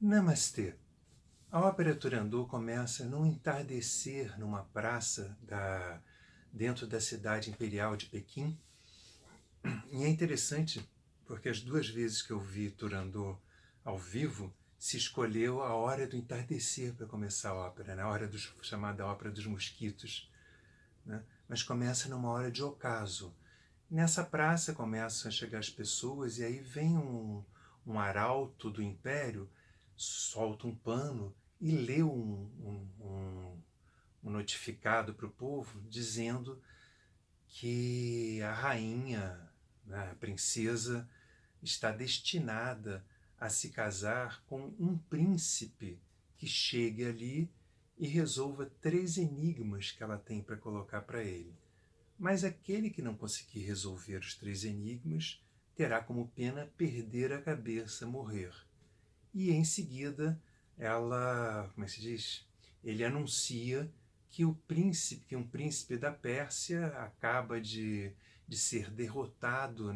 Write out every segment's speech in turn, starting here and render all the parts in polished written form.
Namastê! A ópera Turandot começa num entardecer numa praça dentro da cidade imperial de Pequim. E é interessante porque as duas vezes que eu vi Turandot ao vivo, se escolheu a hora do entardecer para começar a ópera, a hora chamada Ópera dos Mosquitos. Né? Mas começa numa hora de ocaso. Nessa praça começam a chegar as pessoas e aí vem um arauto do Império, solta um pano e lê um notificado para o povo dizendo que a rainha, né, a princesa, está destinada a se casar com um príncipe que chegue ali e resolva 3 enigmas que ela tem para colocar para ele. Mas aquele que não conseguir resolver os 3 enigmas terá como pena perder a cabeça, morrer. E em seguida ela, como é que se diz? Ele anuncia que um príncipe da Pérsia acaba de ser derrotado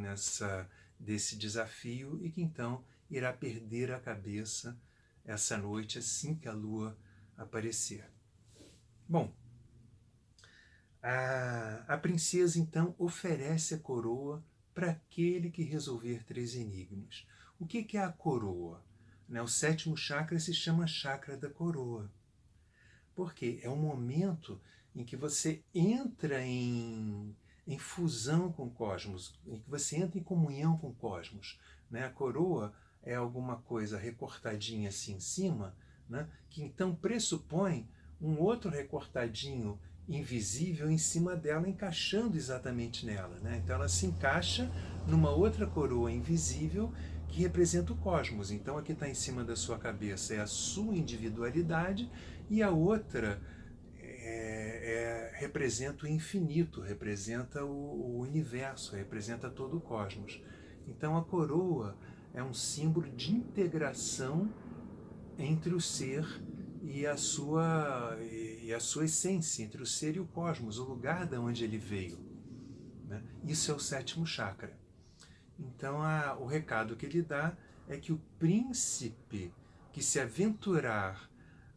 desse desafio e que então irá perder a cabeça essa noite assim que a lua aparecer. Bom, a princesa então oferece a coroa para aquele que resolver 3 enigmas. O que é a coroa? O 7º chakra se chama chakra da coroa. Porque é um momento em que você entra em fusão com o cosmos, em que você entra em comunhão com o cosmos. A coroa é alguma coisa recortadinha assim em cima, que então pressupõe um outro recortadinho invisível em cima dela, encaixando exatamente nela. Então ela se encaixa numa outra coroa invisível que representa o cosmos. Então a que está em cima da sua cabeça é a sua individualidade e a outra representa o infinito, representa o universo, representa todo o cosmos. Então a coroa é um símbolo de integração entre o ser e a sua essência, entre o ser e o cosmos, o lugar de onde ele veio. Isso é o 7º chakra. Então o recado que ele dá é que o príncipe que se aventurar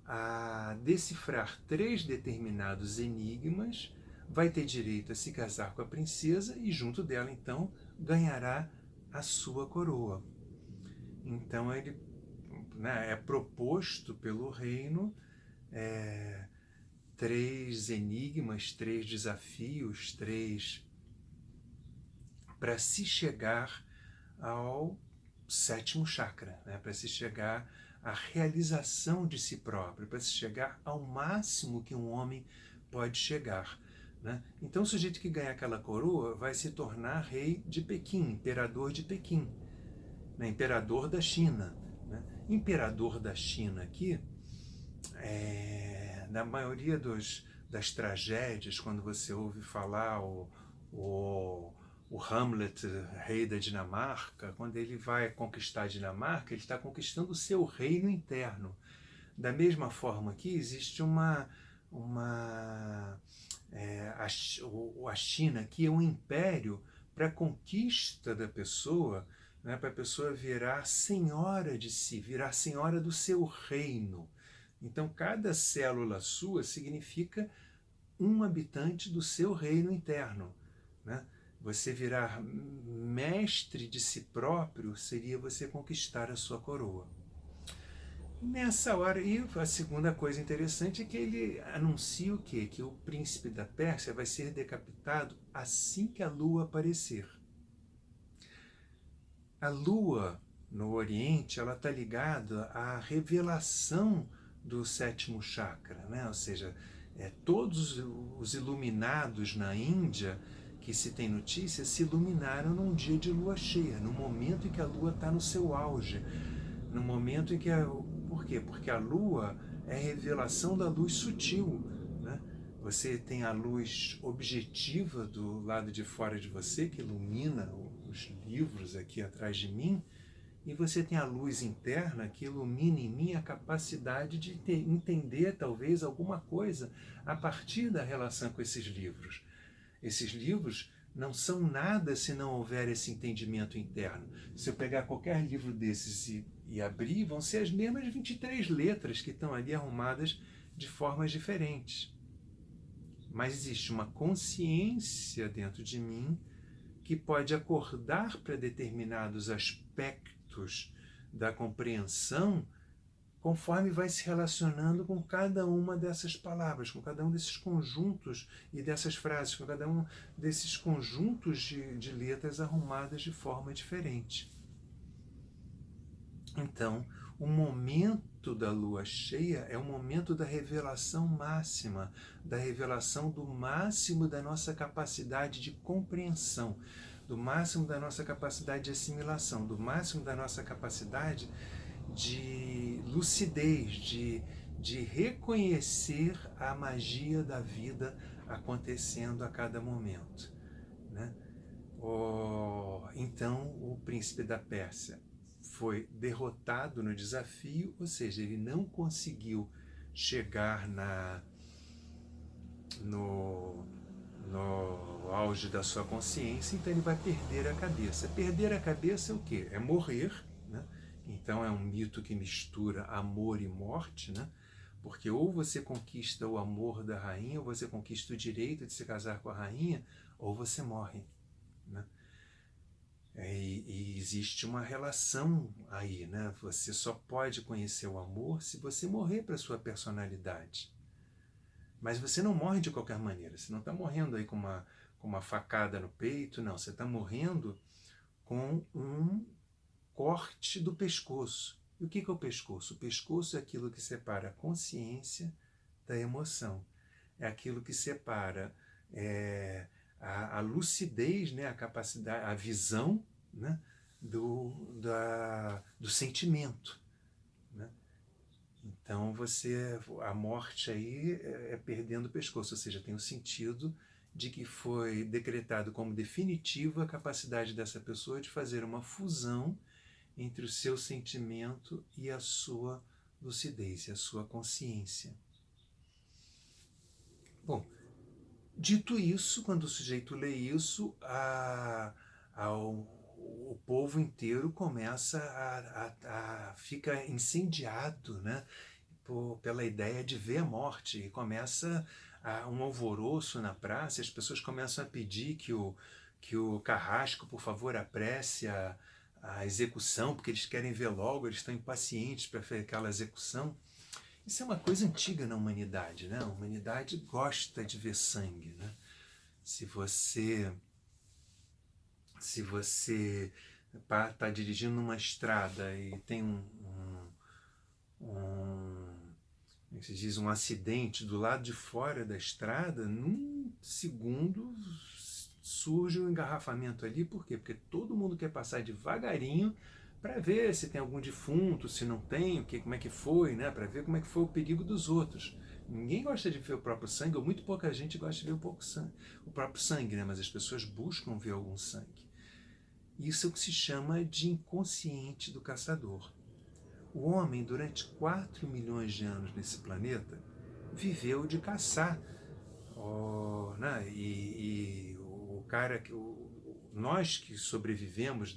a decifrar 3 determinados enigmas vai ter direito a se casar com a princesa e junto dela então ganhará a sua coroa. Então ele é proposto pelo reino 3 enigmas, 3 desafios, 3 para se chegar ao 7º chakra, para se chegar à realização de si próprio, para se chegar ao máximo que um homem pode chegar. Então o sujeito que ganha aquela coroa vai se tornar rei de Pequim, imperador de Pequim, imperador da China. Imperador da China aqui, na maioria das tragédias, quando você ouve falar o Hamlet, rei da Dinamarca, quando ele vai conquistar a Dinamarca, ele está conquistando o seu reino interno. Da mesma forma que existe a China, que é um império para a conquista da pessoa, para a pessoa virar senhora de si, virar senhora do seu reino. Então, cada célula sua significa um habitante do seu reino interno. Você virar mestre de si próprio seria você conquistar a sua coroa. Nessa hora, e a segunda coisa interessante é que ele anuncia o quê? Que o príncipe da Pérsia vai ser decapitado assim que a lua aparecer. A lua, no Oriente, ela está ligada à revelação do 7º chakra, ou seja, todos os iluminados na Índia que se tem notícia se iluminaram num dia de lua cheia, no momento em que a lua está no seu auge, no momento em que por quê? Porque a lua é a revelação da luz sutil. Você tem a luz objetiva do lado de fora de você, que ilumina os livros aqui atrás de mim, e você tem a luz interna que ilumina em mim a capacidade de entender talvez alguma coisa a partir da relação com esses livros. Esses livros não são nada se não houver esse entendimento interno. Se eu pegar qualquer livro desses e abrir vão ser as mesmas 23 letras que estão ali arrumadas de formas diferentes. Mas existe uma consciência dentro de mim que pode acordar para determinados aspectos da compreensão conforme vai se relacionando com cada uma dessas palavras, com cada um desses conjuntos e dessas frases, com cada um desses conjuntos de letras arrumadas de forma diferente. Então, o momento da lua cheia é o momento da revelação máxima, da revelação do máximo da nossa capacidade de compreensão, do máximo da nossa capacidade de assimilação, do máximo da nossa capacidade de lucidez, de reconhecer a magia da vida acontecendo a cada momento, né? Então, o príncipe da Pérsia foi derrotado no desafio, ou seja, ele não conseguiu chegar no auge da sua consciência, então ele vai perder a cabeça. Perder a cabeça é o quê? É morrer, né? Então é um mito que mistura amor e morte, né? Porque ou você conquista o amor da rainha, ou você conquista o direito de se casar com a rainha, ou você morre, né? E existe uma relação aí, né? Você só pode conhecer o amor se você morrer para a sua personalidade. Mas você não morre de qualquer maneira. Você não está morrendo aí com uma facada no peito, não. Você está morrendo com um corte do pescoço. E o que é o pescoço? O pescoço é aquilo que separa a consciência da emoção. É aquilo que separa a lucidez, né, a capacidade, a visão, né, do sentimento, né? Então a morte aí é perdendo o pescoço, ou seja, tem o sentido de que foi decretado como definitiva a capacidade dessa pessoa de fazer uma fusão entre o seu sentimento e a sua lucidez, e a sua consciência. Bom, dito isso, quando o sujeito lê isso, o povo inteiro começa a fica incendiado, né, pela ideia de ver a morte, e começa um alvoroço na praça, as pessoas começam a pedir que o carrasco, por favor, apresse a execução, porque eles querem ver logo, eles estão impacientes para fazer aquela execução. Isso é uma coisa antiga na humanidade, né? A humanidade gosta de ver sangue, né? Se você está dirigindo numa estrada e tem como se diz, um acidente do lado de fora da estrada, num segundo surge um engarrafamento ali. Por quê? Porque todo mundo quer passar devagarinho para ver se tem algum defunto, se não tem, como é que foi, né? Para ver como é que foi o perigo dos outros. Ninguém gosta de ver o próprio sangue, ou muito pouca gente gosta de ver o próprio sangue, né? Mas as pessoas buscam ver algum sangue. Isso é o que se chama de inconsciente do caçador. O homem, durante 4 milhões de anos nesse planeta, viveu de caçar. Né? E o cara nós que sobrevivemos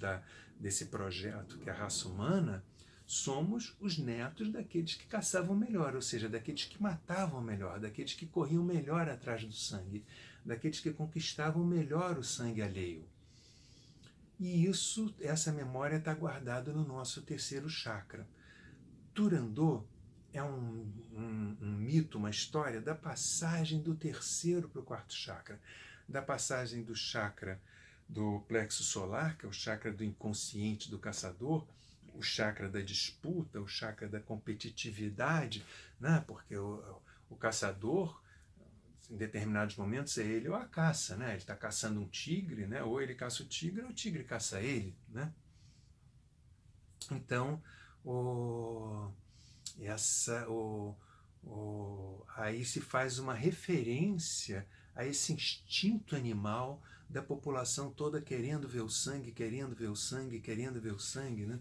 desse projeto que é a raça humana, somos os netos daqueles que caçavam melhor, ou seja, daqueles que matavam melhor, daqueles que corriam melhor atrás do sangue, daqueles que conquistavam melhor o sangue alheio. E essa memória está guardada no nosso terceiro chakra. Turandot é um mito, uma história da passagem do terceiro para o quarto chakra, da passagem do chakra do plexo solar, que é o chakra do inconsciente do caçador, o chakra da disputa, o chakra da competitividade, né? Porque o caçador, em determinados momentos, é ele ou a caça, né? Ele está caçando um tigre, né? Ou ele caça o tigre ou o tigre caça ele, né? Então, aí se faz uma referência a esse instinto animal da população toda querendo ver o sangue, querendo ver o sangue, querendo ver o sangue, né?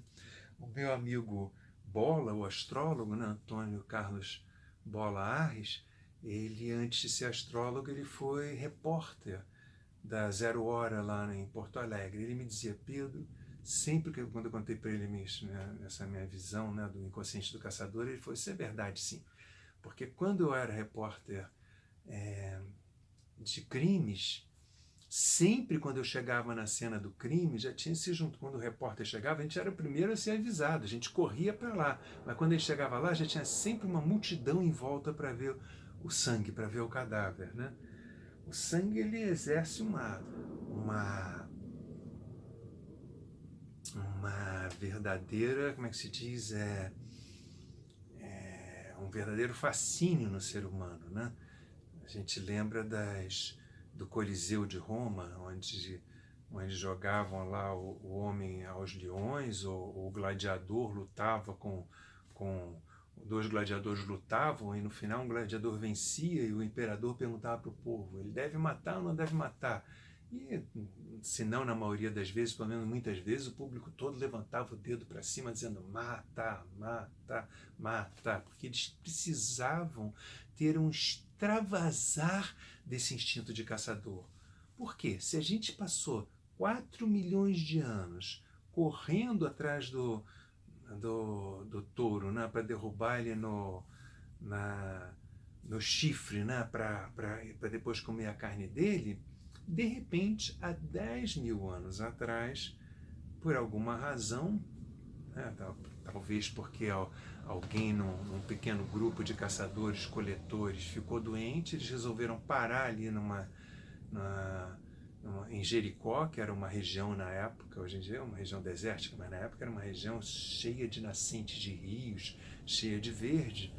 O meu amigo Bola, o astrólogo, né, Antônio Carlos Bola Arres, ele, antes de ser astrólogo, ele foi repórter da Zero Hora lá em Porto Alegre. Ele me dizia: Pedro, sempre que quando eu contei para ele essa minha visão, né, do inconsciente do caçador, ele falou: isso é verdade, sim. Porque quando eu era repórter de crimes, sempre quando eu chegava na cena do crime, já tinha se junto. Quando o repórter chegava, a gente era o primeiro a ser avisado, a gente corria para lá. Mas quando ele chegava lá, já tinha sempre uma multidão em volta para ver o sangue, para ver o cadáver, né? O sangue, ele exerce uma verdadeira, como é que se diz, um verdadeiro fascínio no ser humano, né? A gente lembra do Coliseu de Roma, onde jogavam lá o homem aos leões, ou o gladiador lutava com dois gladiadores lutavam e no final um gladiador vencia e o imperador perguntava para o povo: ele deve matar ou não deve matar? E, se não na maioria das vezes, pelo menos muitas vezes, o público todo levantava o dedo para cima dizendo: mata, mata, mata, porque eles precisavam ter um extravasar desse instinto de caçador. Por quê? Se a gente passou 4 milhões de anos correndo atrás do touro, né, para derrubar ele no chifre, né, para depois comer a carne dele, de repente, há 10 mil anos atrás, por alguma razão, né, talvez porque alguém num pequeno grupo de caçadores-coletores ficou doente, eles resolveram parar ali em Jericó, que era uma região na época, hoje em dia é uma região desértica, mas na época era uma região cheia de nascentes de rios, cheia de verde.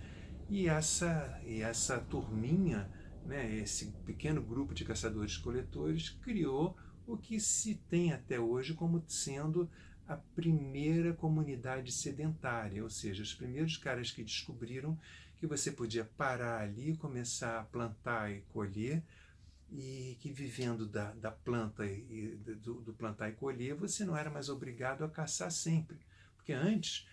E essa turminha, né, esse pequeno grupo de caçadores-coletores, criou o que se tem até hoje como sendo a primeira comunidade sedentária, ou seja, os primeiros caras que descobriram que você podia parar ali, começar a plantar e colher, e que vivendo da planta e do plantar e colher, você não era mais obrigado a caçar sempre. Porque antes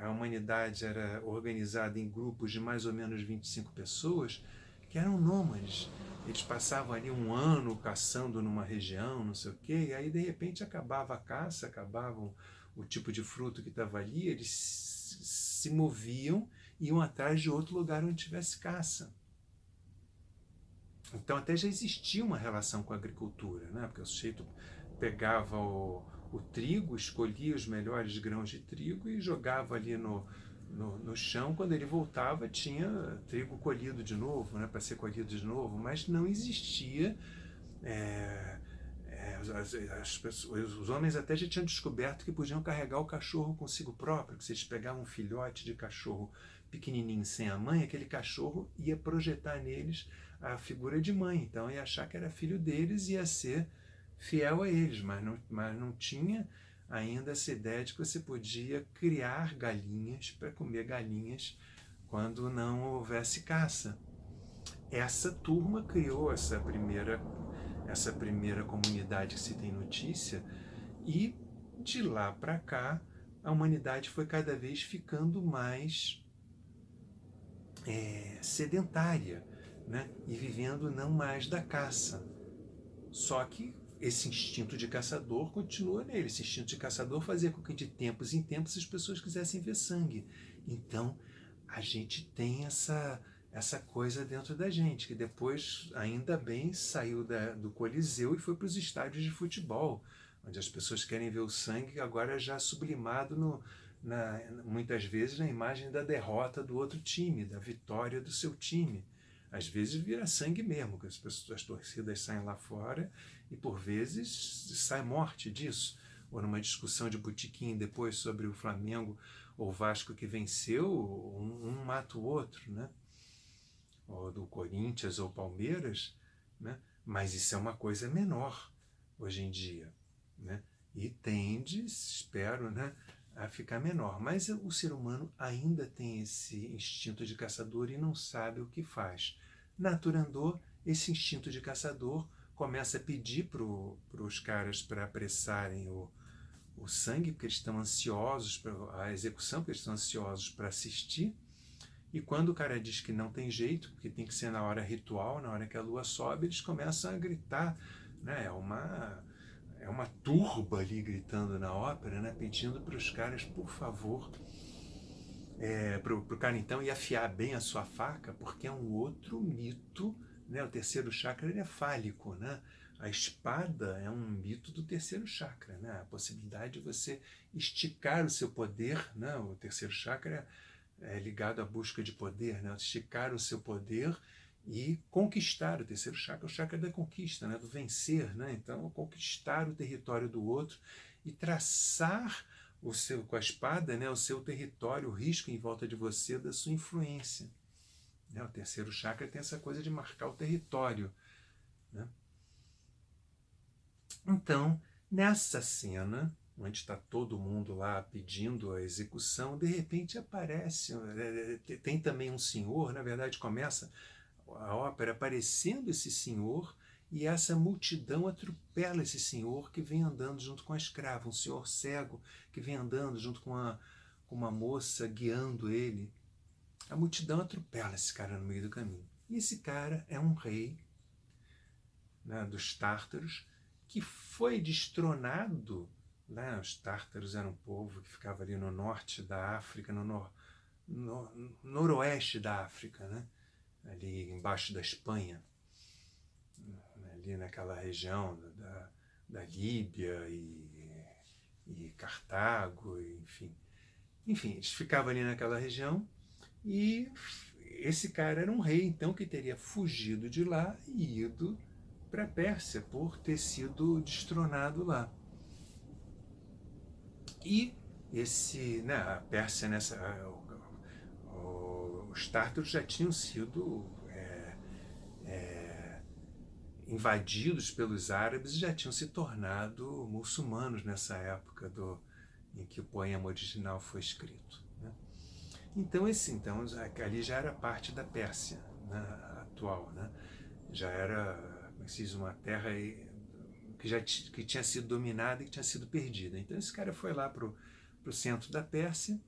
a humanidade era organizada em grupos de mais ou menos 25 pessoas que eram nômades. Eles passavam ali um ano caçando numa região, não sei o quê, e aí de repente acabava a caça, acabava o tipo de fruto que estava ali, eles se moviam e iam atrás de outro lugar onde tivesse caça. Então até já existia uma relação com a agricultura, né? Porque o sujeito pegava o trigo, escolhia os melhores grãos de trigo e jogava ali no chão. Quando ele voltava, tinha trigo colhido de novo, né? Para ser colhido de novo, mas não existia. Os homens até já tinham descoberto que podiam carregar o cachorro consigo próprio, que se eles pegavam um filhote de cachorro pequenininho sem a mãe, aquele cachorro ia projetar neles a figura de mãe, então ia achar que era filho deles e ia ser fiel a eles, mas não tinha ainda essa ideia de que você podia criar galinhas para comer galinhas quando não houvesse caça. Essa turma criou essa primeira comunidade que se tem notícia, e de lá para cá a humanidade foi cada vez ficando mais sedentária, né? E vivendo não mais da caça. Só que esse instinto de caçador continua nele. Esse instinto de caçador fazia com que de tempos em tempos as pessoas quisessem ver sangue. Então a gente tem essa coisa dentro da gente, que depois, ainda bem, saiu do Coliseu e foi para os estádios de futebol, onde as pessoas querem ver o sangue agora já sublimado muitas vezes na imagem da derrota do outro time, da vitória do seu time. Às vezes vira sangue mesmo, que as torcidas saem lá fora e por vezes sai morte disso. Ou numa discussão de botequim depois sobre o Flamengo ou o Vasco que venceu, um mata o outro, né? Ou do Corinthians ou Palmeiras, né? Mas isso é uma coisa menor hoje em dia, né? E tende, espero, né, a ficar menor. Mas o ser humano ainda tem esse instinto de caçador e não sabe o que faz. Naturandô, esse instinto de caçador começa a pedir para os caras para apressarem o sangue, porque eles estão ansiosos para a execução, porque eles estão ansiosos para assistir. E quando o cara diz que não tem jeito, porque tem que ser na hora ritual, na hora que a lua sobe, eles começam a gritar, né? é uma turba ali gritando na ópera, né, pedindo para os caras, por favor, para o cara então ir afiar bem a sua faca, porque é um outro mito, né? O terceiro chakra ele é fálico, né? A espada é um mito do terceiro chakra, né? A possibilidade de você esticar o seu poder, né? O terceiro chakra é ligado à busca de poder, né? Esticar o seu poder e conquistar. O terceiro chakra é o chakra da conquista, né? Do vencer, né? Então, conquistar o território do outro e traçar com a espada, né, o seu território, o risco em volta de você da sua influência. Né? O terceiro chakra tem essa coisa de marcar o território. Né? Então, nessa cena, onde está todo mundo lá pedindo a execução, de repente aparece, tem também um senhor, na verdade começa a ópera aparecendo esse senhor, e essa multidão atropela esse senhor que vem andando junto com a escrava, um senhor cego que vem andando junto com uma moça guiando ele. A multidão atropela esse cara no meio do caminho. E esse cara é um rei, né, dos tártaros, que foi destronado. Né, os tártaros eram um povo que ficava ali no norte da África, no noroeste da África, né, ali embaixo da Espanha, ali naquela região da Líbia e Cartago, enfim. Enfim, eles ficavam ali naquela região e esse cara era um rei, então, que teria fugido de lá e ido para a Pérsia por ter sido destronado lá. E a Pérsia, os tártaros já tinham sido invadidos pelos árabes e já tinham se tornado muçulmanos nessa época em que o poema original foi escrito. Né? Então, ali já era parte da Pérsia, né, atual. Né? Já era, como se diz, uma terra que tinha sido dominada e que tinha sido perdida. Então esse cara foi lá para o centro da Pérsia,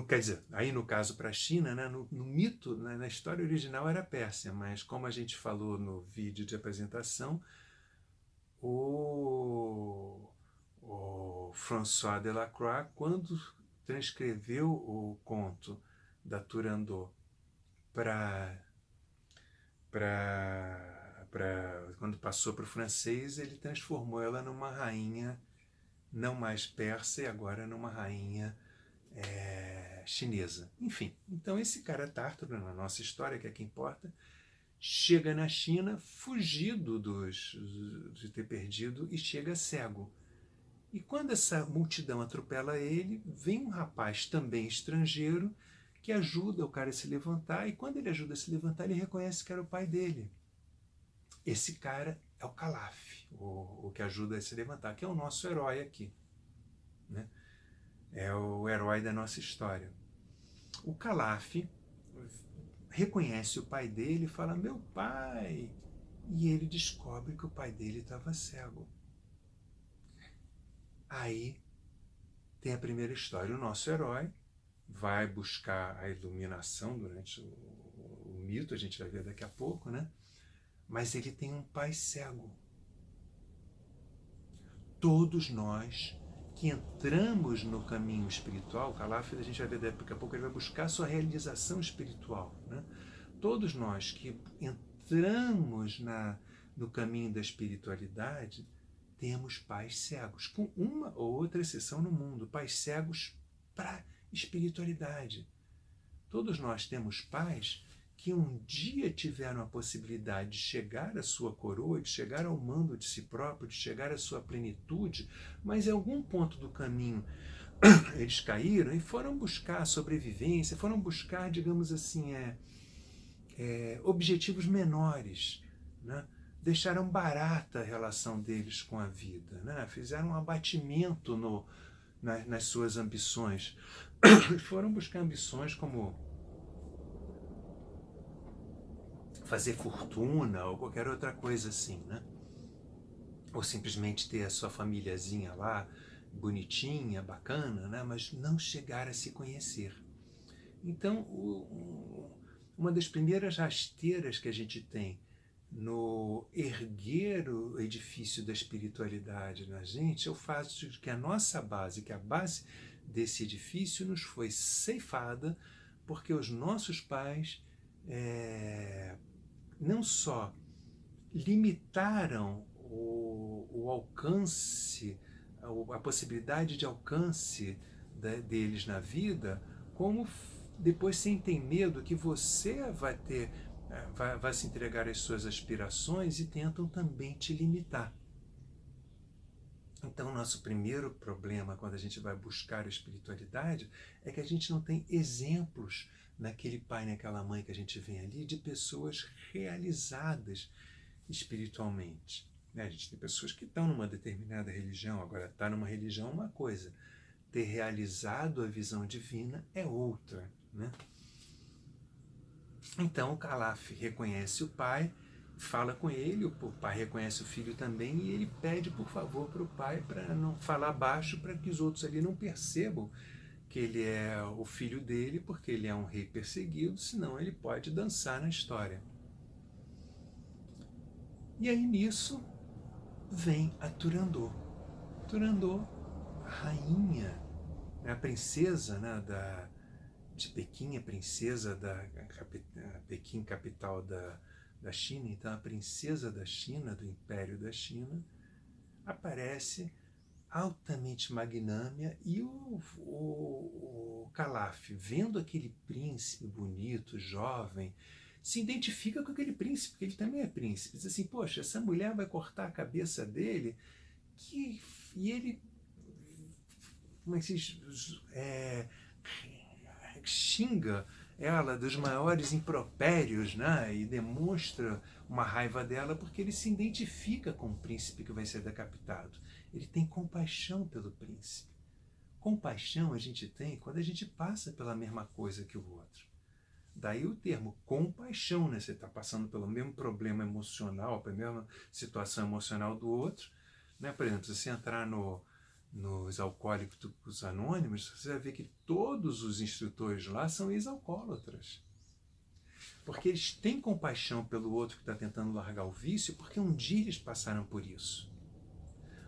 quer dizer, aí no caso para a China, né, no mito, né, na história original era a Pérsia, mas como a gente falou no vídeo de apresentação, o François Delacroix, quando transcreveu o conto da Turandot quando passou para o francês, ele transformou ela numa rainha não mais persa e agora numa rainha chinesa. Enfim, então esse cara tártaro, na nossa história, que é que importa, chega na China fugido de ter perdido e chega cego. E quando essa multidão atropela ele, vem um rapaz também estrangeiro que ajuda o cara a se levantar, e quando ele ajuda a se levantar, ele reconhece que era o pai dele. Esse cara é o Calaf, o que ajuda a se levantar, que é o nosso herói aqui. Né? É o herói da nossa história. O Calaf reconhece o pai dele e fala, meu pai! E ele descobre que o pai dele estava cego. Aí tem a primeira história. O nosso herói vai buscar a iluminação durante o mito, a gente vai ver daqui a pouco, né? Mas ele tem um pai cego. Todos nós que entramos no caminho espiritual, Calaf, a gente vai ver daqui a pouco, ele vai buscar a sua realização espiritual. Né? Todos nós que entramos no caminho da espiritualidade, temos pais cegos, com uma ou outra exceção no mundo, pais cegos para espiritualidade. Todos nós temos pais que um dia tiveram a possibilidade de chegar à sua coroa, de chegar ao mando de si próprio, de chegar à sua plenitude, mas em algum ponto do caminho eles caíram e foram buscar a sobrevivência, foram buscar, digamos assim, objetivos menores, né? Deixaram barata a relação deles com a vida, né? Fizeram um abatimento nas suas ambições, foram buscar ambições como fazer fortuna ou qualquer outra coisa assim, né? Ou simplesmente ter a sua famíliazinha lá, bonitinha, bacana, né? Mas não chegar a se conhecer. Então, uma das primeiras rasteiras que a gente tem no erguer o edifício da espiritualidade na gente, eu faço de que a nossa base, que a base desse edifício nos foi ceifada, porque os nossos pais não só limitaram o alcance, a possibilidade de alcance deles na vida, como depois sentem medo que você vai ter, vai se entregar às suas aspirações e tentam também te limitar. Então, nosso primeiro problema quando a gente vai buscar a espiritualidade é que a gente não tem exemplos naquele pai, naquela mãe que a gente vê ali, de pessoas realizadas espiritualmente. A gente tem pessoas que estão numa determinada religião, agora estar numa religião é uma coisa, ter realizado a visão divina é outra. Né? Então o Calaf reconhece o pai, fala com ele, o pai reconhece o filho também e ele pede por favor para o pai para não falar baixo, para que os outros ali não percebam que ele é o filho dele, porque ele é um rei perseguido, senão ele pode dançar na história. E aí nisso vem a Turandot. Turandot, a rainha, a princesa, né, de Pequim, a princesa Pequim, capital da China, então a princesa da China, do Império da China, aparece altamente magnânima e o Calaf, vendo aquele príncipe bonito, jovem, se identifica com aquele príncipe, porque ele também é príncipe. Diz assim, poxa, essa mulher vai cortar a cabeça dele, e ele, como é que se diz, xinga ela dos maiores impropérios, né? E demonstra uma raiva dela porque ele se identifica com o príncipe que vai ser decapitado. Ele tem compaixão pelo príncipe. Compaixão a gente tem quando a gente passa pela mesma coisa que o outro. Daí o termo compaixão, né? Você está passando pelo mesmo problema emocional, pela mesma situação emocional do outro. Né? Por exemplo, se você entrar nos Alcoólicos Anônimos, você vai ver que todos os instrutores lá são ex-alcoólatras. Porque eles têm compaixão pelo outro que está tentando largar o vício, porque um dia eles passaram por isso.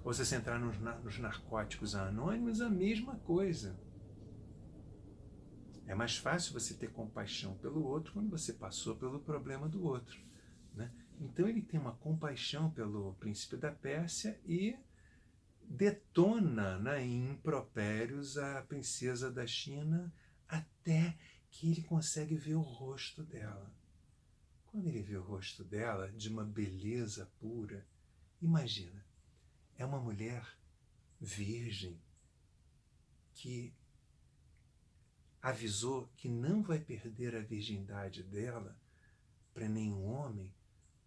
Ou se você entrar nos Narcóticos Anônimos, a mesma coisa. É mais fácil você ter compaixão pelo outro quando você passou pelo problema do outro. Né? Então ele tem uma compaixão pelo príncipe da Pérsia e detona, né, em impropérios a princesa da China até que ele consegue ver o rosto dela. Quando ele vê o rosto dela, de uma beleza pura, imagina, é uma mulher virgem que avisou que não vai perder a virgindade dela para nenhum homem,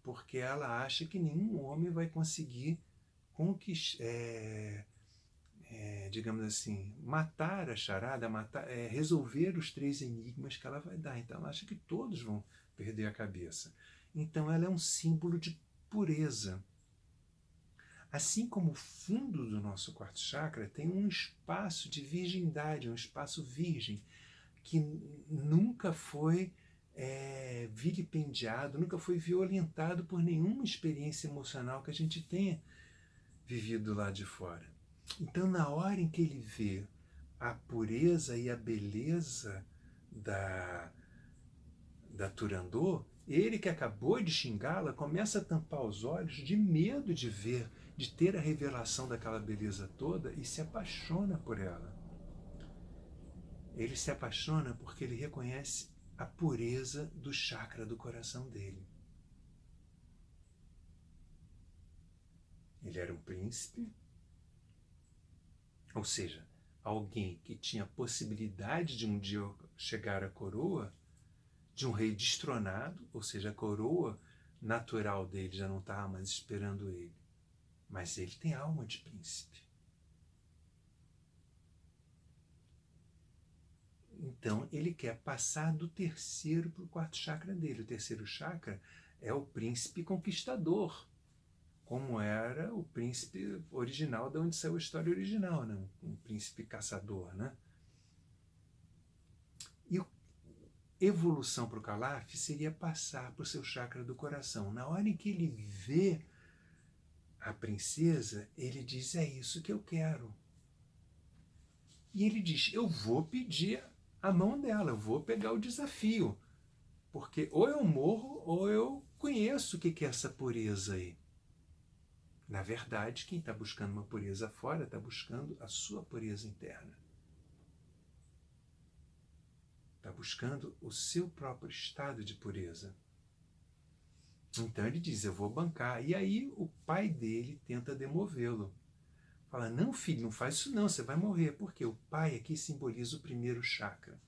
porque ela acha que nenhum homem vai conseguir digamos assim, matar a charada, resolver os 3 enigmas que ela vai dar. Então ela acha que todos vão perder a cabeça. Então ela é um símbolo de pureza. Assim como o fundo do nosso quarto chakra tem um espaço de virgindade, um espaço virgem, que nunca foi vilipendiado, nunca foi violentado por nenhuma experiência emocional que a gente tenha vivido lá de fora. Então, na hora em que ele vê a pureza e a beleza da Turandot, ele que acabou de xingá-la começa a tampar os olhos de medo de ver, de ter a revelação daquela beleza toda e se apaixona por ela. Ele se apaixona porque ele reconhece a pureza do chakra do coração dele. Ele era um príncipe, ou seja, alguém que tinha possibilidade de um dia chegar à coroa, de um rei destronado, ou seja, a coroa natural dele já não estava mais esperando ele. Mas ele tem alma de príncipe. Então ele quer passar do terceiro para o quarto chakra dele. O terceiro chakra é o príncipe conquistador, como era o príncipe original, de onde saiu a história original, né? Um príncipe caçador. Né? E evolução para o Calaf seria passar para o seu chakra do coração. Na hora em que ele vê a princesa, ele diz, é isso que eu quero. E ele diz, eu vou pedir a mão dela, eu vou pegar o desafio. Porque ou eu morro ou eu conheço o que é essa pureza aí. Na verdade, quem está buscando uma pureza fora está buscando a sua pureza interna. Está buscando o seu próprio estado de pureza. Então ele diz, eu vou bancar. E aí o pai dele tenta demovê-lo. Fala, não filho, não faz isso não, você vai morrer. Porque o pai aqui simboliza o primeiro chakra.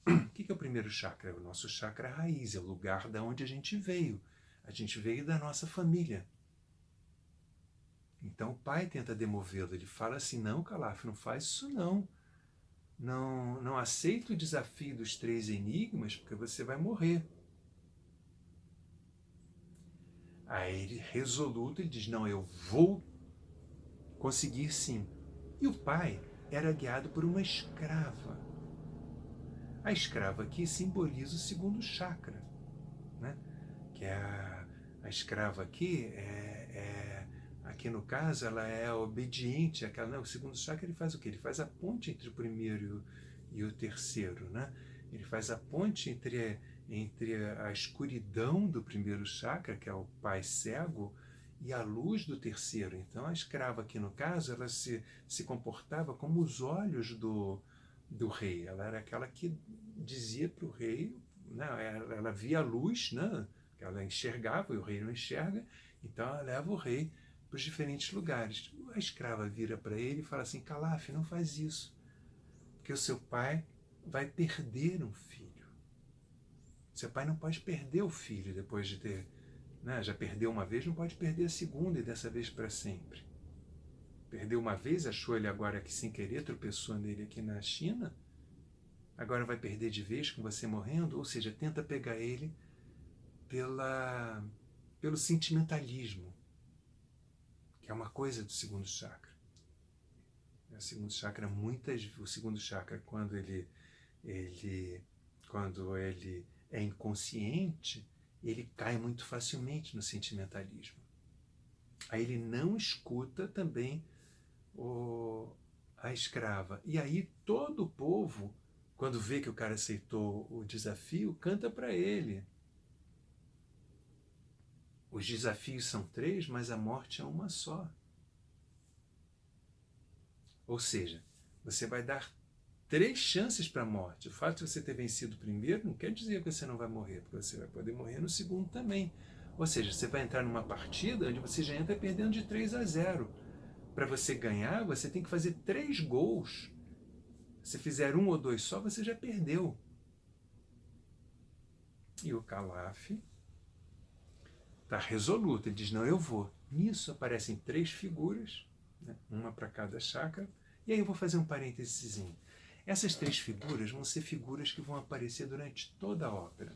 O que é o primeiro chakra? É o nosso chakra raiz, é o lugar da onde a gente veio. A gente veio da nossa família. Então o pai tenta demovê-lo. Ele fala assim, não, Calaf, não faz isso não. Não aceita o desafio dos 3 enigmas, porque você vai morrer. Aí ele, resoluto, ele diz, não, eu vou conseguir sim. E o pai era guiado por uma escrava. A escrava aqui simboliza o segundo chakra, né? Que é a escrava aqui, aqui no caso, ela é obediente. O segundo chakra ele faz o quê? Ele faz a ponte entre o primeiro e o terceiro, né? Ele faz a ponte entre a escuridão do primeiro chakra, que é o pai cego, e a luz do terceiro. Então a escrava aqui no caso, ela se comportava como os olhos do rei. Ela era aquela que dizia para o rei, né, ela via a luz, né, que ela enxergava e o rei não enxerga, então ela leva o rei para os diferentes lugares. A escrava vira para ele e fala assim, Calaf, não faz isso, porque o seu pai vai perder um filho. Seu pai não pode perder o filho depois de ter, né, já perdeu uma vez, não pode perder a segunda e dessa vez para sempre. Perdeu uma vez, achou ele agora que sem querer tropeçou nele aqui na China, agora vai perder de vez com você morrendo, ou seja, tenta pegar ele pelo sentimentalismo, que é uma coisa do segundo chakra. O segundo chakra, o segundo chakra, quando ele é inconsciente, ele cai muito facilmente no sentimentalismo. Aí ele não escuta também a escrava. E aí todo o povo, quando vê que o cara aceitou o desafio, canta para ele. Os desafios são 3, mas a morte é uma só. Ou seja, você vai dar 3 chances para a morte. O fato de você ter vencido o primeiro não quer dizer que você não vai morrer, porque você vai poder morrer no segundo também. Ou seja, você vai entrar numa partida onde você já entra perdendo de 3-0. Para você ganhar, você tem que fazer 3 gols. Se fizer 1 ou 2 só, você já perdeu. E o Calaf está resoluto, ele diz, não, eu vou. Nisso aparecem 3 figuras, né? Uma para cada chakra, e aí eu vou fazer um parênteses. Essas 3 figuras vão ser figuras que vão aparecer durante toda a ópera.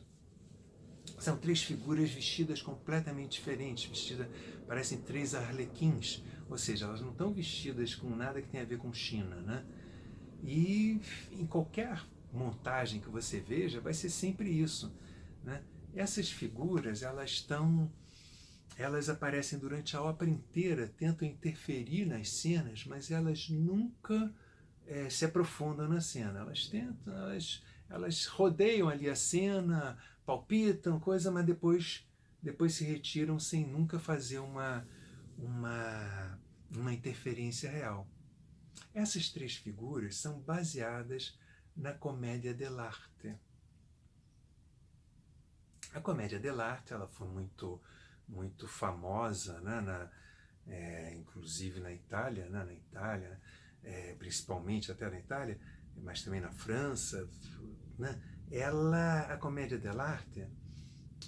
São 3 figuras vestidas completamente diferentes, parecem 3 arlequins, ou seja, elas não estão vestidas com nada que tenha a ver com China, né? E em qualquer montagem que você veja, vai ser sempre isso, né? Essas figuras, elas aparecem durante a ópera inteira, tentam interferir nas cenas, mas elas nunca se aprofundam na cena. Elas tentam, elas rodeiam ali a cena, palpitam, coisa, mas depois se retiram sem nunca fazer uma interferência real. Essas 3 figuras são baseadas na Commedia dell'arte. A Commedia dell'arte, ela foi muito famosa, né, inclusive na Itália, principalmente até na Itália, mas também na França, né? A Commedia dell'arte,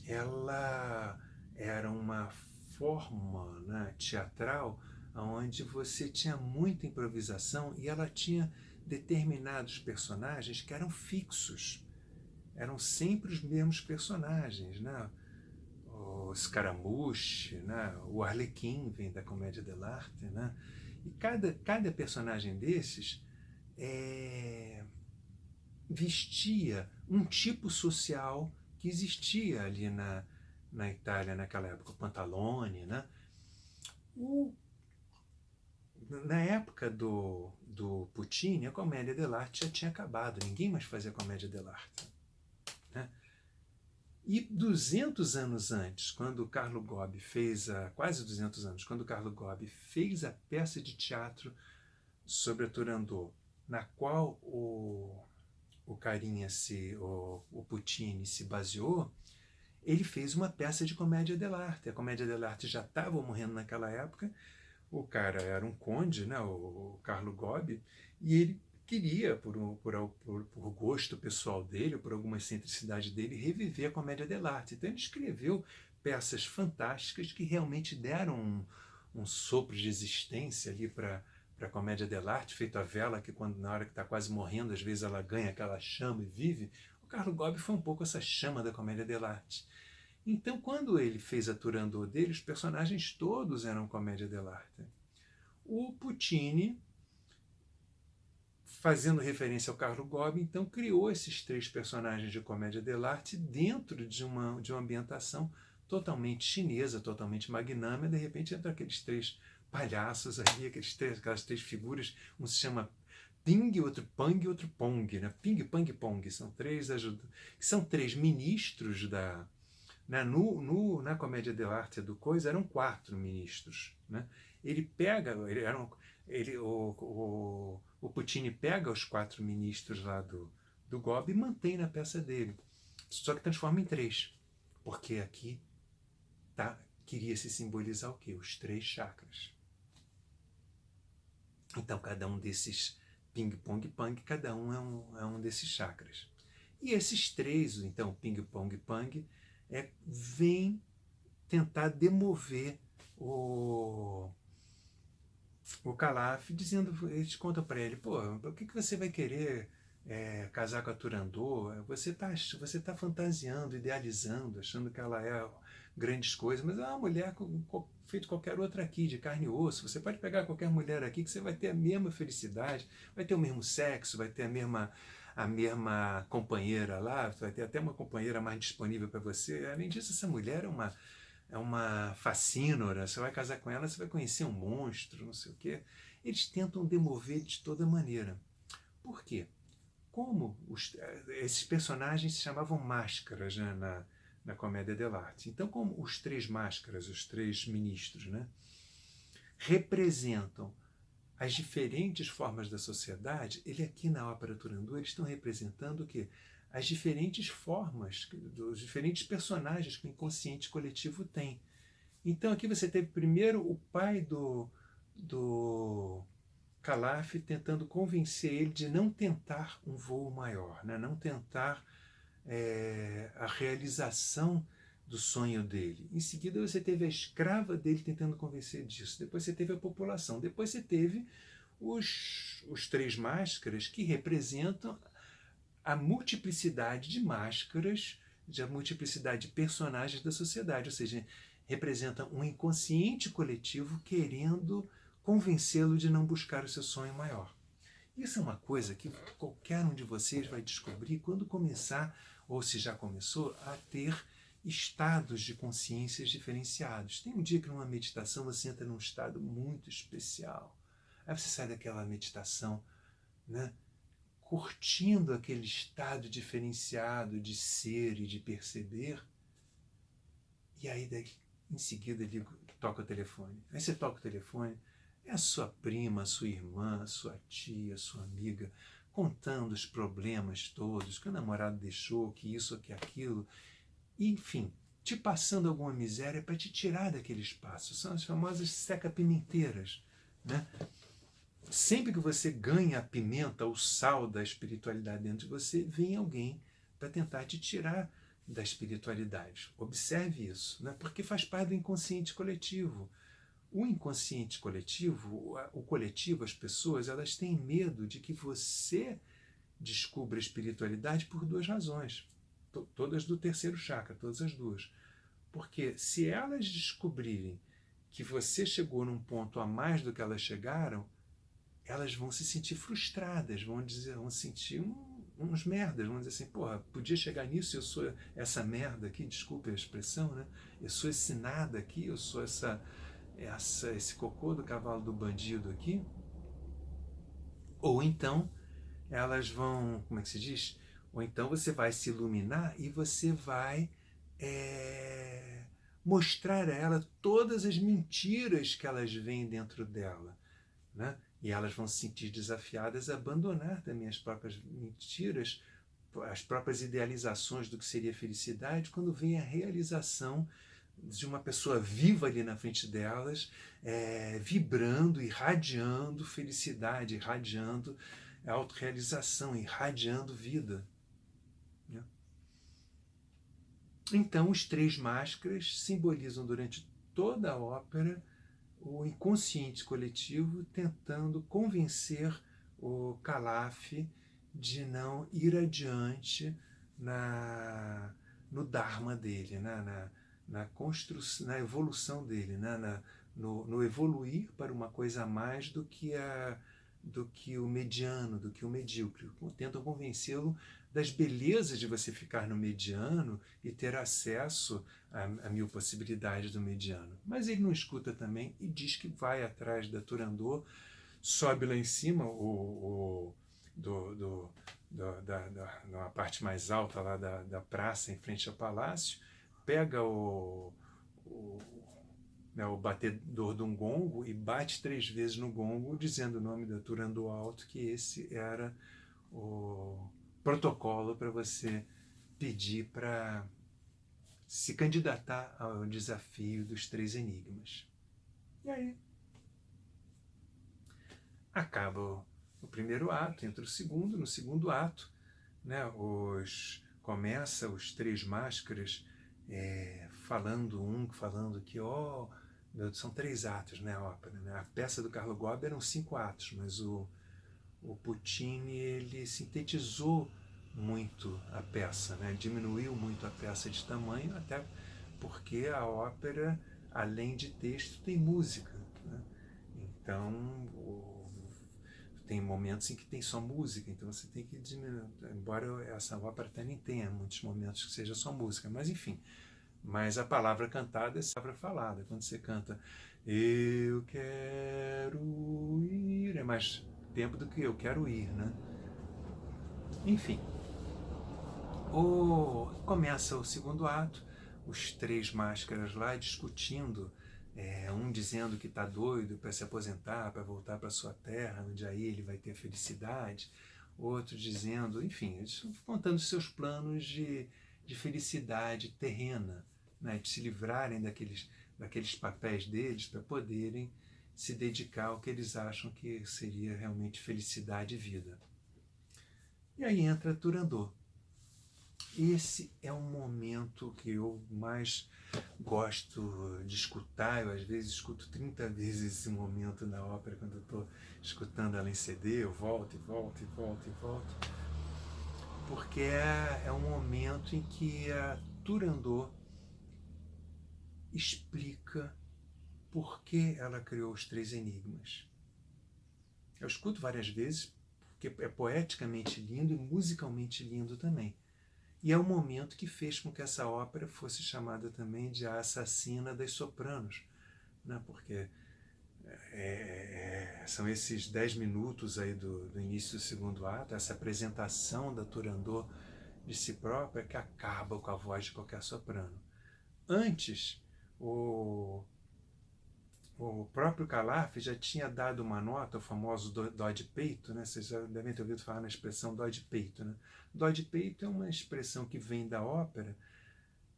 ela era uma forma, né, teatral onde você tinha muita improvisação e ela tinha determinados personagens que eram fixos, eram sempre os mesmos personagens, né? O Scaramouche, né? O Arlequim vem da Commedia dell'arte, né? E cada personagem desses vestia um tipo social que existia ali na Itália naquela época, o Pantalone, né? O, na época do Puccini, a comédia dell'arte já tinha acabado, ninguém mais fazia comédia dell'arte, né? E 200 anos antes, quando o Carlo Gobbi fez quase 200 anos, quando o Carlo Gobbi fez a peça de teatro sobre a Turandot, na qual o carinha o Puccini se baseou, ele fez uma peça de comédia dell'arte. A comédia dell'arte já estava morrendo naquela época. O cara era um conde, né, o Carlo Gobbi, e ele queria, por gosto pessoal dele, por alguma excentricidade dele, reviver a comédia dell'arte. Então ele escreveu peças fantásticas que realmente deram um sopro de existência ali para a comédia dell'arte, feito a vela, que quando na hora que está quase morrendo, às vezes ela ganha aquela chama e vive. O Carlo Gobbi foi um pouco essa chama da comédia dell'arte. Então, quando ele fez a Turandot dele, os personagens todos eram comédia dell'arte. O Puccini, fazendo referência ao Carlo Gobbi, então criou esses 3 personagens de comédia dell'arte dentro de uma ambientação totalmente chinesa, totalmente magnânima. De repente entram aqueles 3 palhaços ali, aquelas 3 figuras, um se chama Ping, outro Pang e outro Pong, né? Ping, Pang e Pong, são 3 ministros da... Na comédia dell'arte do Coisa eram 4 ministros, né? Ele pega, o Puccini pega os 4 ministros lá do Gobbi e mantém na peça dele, só que transforma em 3, porque aqui queria se simbolizar o quê? Os 3 chakras. Então cada um desses ping, pong, pang, cada um é um desses chakras. E esses 3, então ping, pong, pang, vem tentar demover o Calaf, dizendo, eles contam para ele, pô, por que você vai querer casar com a Turandot? Você tá fantasiando, idealizando, achando que ela é grandes coisas, mas é uma mulher feito qualquer outra aqui, de carne e osso. Você pode pegar qualquer mulher aqui que você vai ter a mesma felicidade, vai ter o mesmo sexo, vai ter a mesma companheira lá, vai ter até uma companheira mais disponível para você. Além disso, essa mulher é uma fascínora, você vai casar com ela, você vai conhecer um monstro, não sei o quê. Eles tentam demover de toda maneira. Por quê? Como esses personagens se chamavam máscaras, né, na comédia dell'arte. Então, como os 3 máscaras, os 3 ministros, né, representam as diferentes formas da sociedade, ele aqui na ópera Turandot, eles estão representando o quê? As diferentes formas, dos diferentes personagens que o inconsciente coletivo tem. Então aqui você teve primeiro o pai do Calaf tentando convencer ele de não tentar um voo maior, né? Não tentar a realização do sonho dele. Em seguida você teve a escrava dele tentando convencer disso. Depois você teve a população. Depois você teve os 3 máscaras que representam a multiplicidade de máscaras, a multiplicidade de personagens da sociedade, ou seja, representa um inconsciente coletivo querendo convencê-lo de não buscar o seu sonho maior. Isso é uma coisa que qualquer um de vocês vai descobrir quando começar, ou se já começou, a ter estados de consciências diferenciados. Tem um dia que numa meditação você entra num estado muito especial. Aí você sai daquela meditação, né, curtindo aquele estado diferenciado de ser e de perceber, e aí em seguida toca o telefone. Aí você toca o telefone, é a sua prima, a sua irmã, a sua tia, a sua amiga, contando os problemas todos, que o namorado deixou, que isso, que aquilo, e, enfim, te passando alguma miséria para te tirar daquele espaço. São as famosas seca-pimenteiras, né? Sempre que você ganha a pimenta, o sal da espiritualidade dentro de você, vem alguém para tentar te tirar da espiritualidade. Observe isso, né? Porque faz parte do inconsciente coletivo. O inconsciente coletivo, o coletivo, as pessoas, elas têm medo de que você descubra a espiritualidade por 2 razões. Todas do 3º chakra, todas as 2. Porque se elas descobrirem que você chegou num ponto a mais do que elas chegaram, elas vão se sentir frustradas, vão sentir uns merdas, vamos dizer assim, porra, podia chegar nisso, eu sou essa merda aqui, desculpe a expressão, né? Eu sou esse nada aqui, eu sou esse cocô do cavalo do bandido aqui. Ou então elas vão, como é que se diz? Ou então você vai se iluminar e você vai é, mostrar a ela todas as mentiras que elas veem dentro dela, né? E elas vão se sentir desafiadas a abandonar também as próprias mentiras, as próprias idealizações do que seria felicidade, quando vem a realização de uma pessoa viva ali na frente delas, vibrando, irradiando felicidade, irradiando autorrealização, irradiando vida, né? Então, os três máscaras simbolizam durante toda a ópera o inconsciente coletivo tentando convencer o Calaf de não ir adiante no Dharma dele, na construção, na evolução dele, no evoluir para uma coisa a mais do que o mediano, do que o medíocre. Tentam convencê-lo das belezas de você ficar no mediano e ter acesso a mil possibilidades do mediano. Mas ele não escuta também e diz que vai atrás da Turandot, sobe lá em cima na parte mais alta lá da praça, em frente ao palácio, pega o batedor de um gongo e bate 3 vezes no gongo, dizendo o nome da Turandot alto, que esse era o protocolo para você pedir para se candidatar ao desafio dos 3 enigmas. E aí acaba o primeiro ato, entra o segundo. No segundo ato, né, começa os 3 máscaras falando que são 3 atos, né, a ópera, né? A peça do Carlo Gobbi eram 5 atos, mas o Puccini ele sintetizou muito a peça, né? Diminuiu muito a peça de tamanho, até porque a ópera, além de texto, tem música, né? Então, tem momentos em que tem só música, então você tem que diminuir, embora essa ópera até nem tenha muitos momentos que seja só música, mas enfim. Mas a palavra cantada é a palavra falada. Quando você canta eu quero ir, é mais tempo do que eu quero ir, né? Enfim, começa o segundo ato, os 3 máscaras lá discutindo, um dizendo que está doido para se aposentar, para voltar para sua terra, onde aí ele vai ter felicidade, outro dizendo, enfim, eles contando seus planos de felicidade terrena, né, de se livrarem daqueles papéis deles para poderem se dedicar ao que eles acham que seria realmente felicidade e vida. E aí entra Turandot. Esse é um momento que eu mais gosto de escutar. Eu às vezes escuto 30 vezes esse momento na ópera, quando eu estou escutando ela em CD, eu volto e volto e volto e volto, porque é um momento em que a Turandot explica por que ela criou os 3 enigmas. Eu escuto várias vezes, porque é poeticamente lindo e musicalmente lindo também. E é o momento que fez com que essa ópera fosse chamada também de A Assassina das Sopranos, né? Porque são esses 10 minutos aí do início do segundo ato, essa apresentação da Turandot de si própria, que acaba com a voz de qualquer soprano. Antes, o próprio Calaf já tinha dado uma nota, o famoso dó de peito, né? Vocês já devem ter ouvido falar na expressão dó de peito, né? Dó de peito é uma expressão que vem da ópera,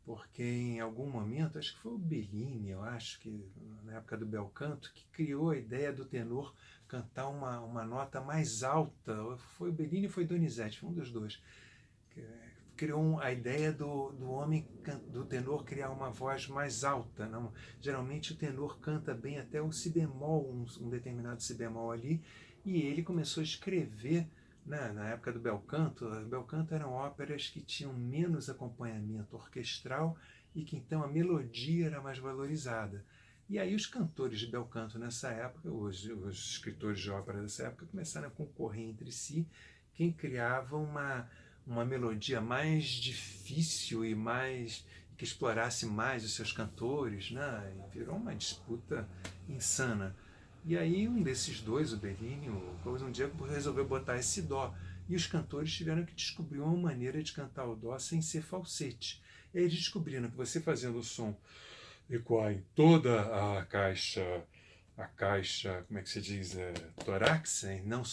porque em algum momento, acho que foi o Bellini, eu acho que na época do bel canto, que criou a ideia do tenor cantar uma nota mais alta. Foi o Bellini ou foi Donizetti, foi um dos dois. Criou a ideia do tenor criar uma voz mais alta. Não? Geralmente o tenor canta bem até o si bemol, um determinado si bemol ali, e ele começou a escrever, né, na época do bel canto. O bel canto eram óperas que tinham menos acompanhamento orquestral e que então a melodia era mais valorizada. E aí os cantores de bel canto nessa época, os escritores de ópera dessa época, começaram a concorrer entre si quem criava uma melodia mais difícil e mais que explorasse mais os seus cantores, né? E virou uma disputa insana. E aí um desses dois, o Bellini, o Clovis, um dia resolveu botar esse dó. E os cantores tiveram que descobrir uma maneira de cantar o dó sem ser falsete. E aí eles descobriram que você fazendo o som ecoar em toda a caixa, como é que se diz, torácica, não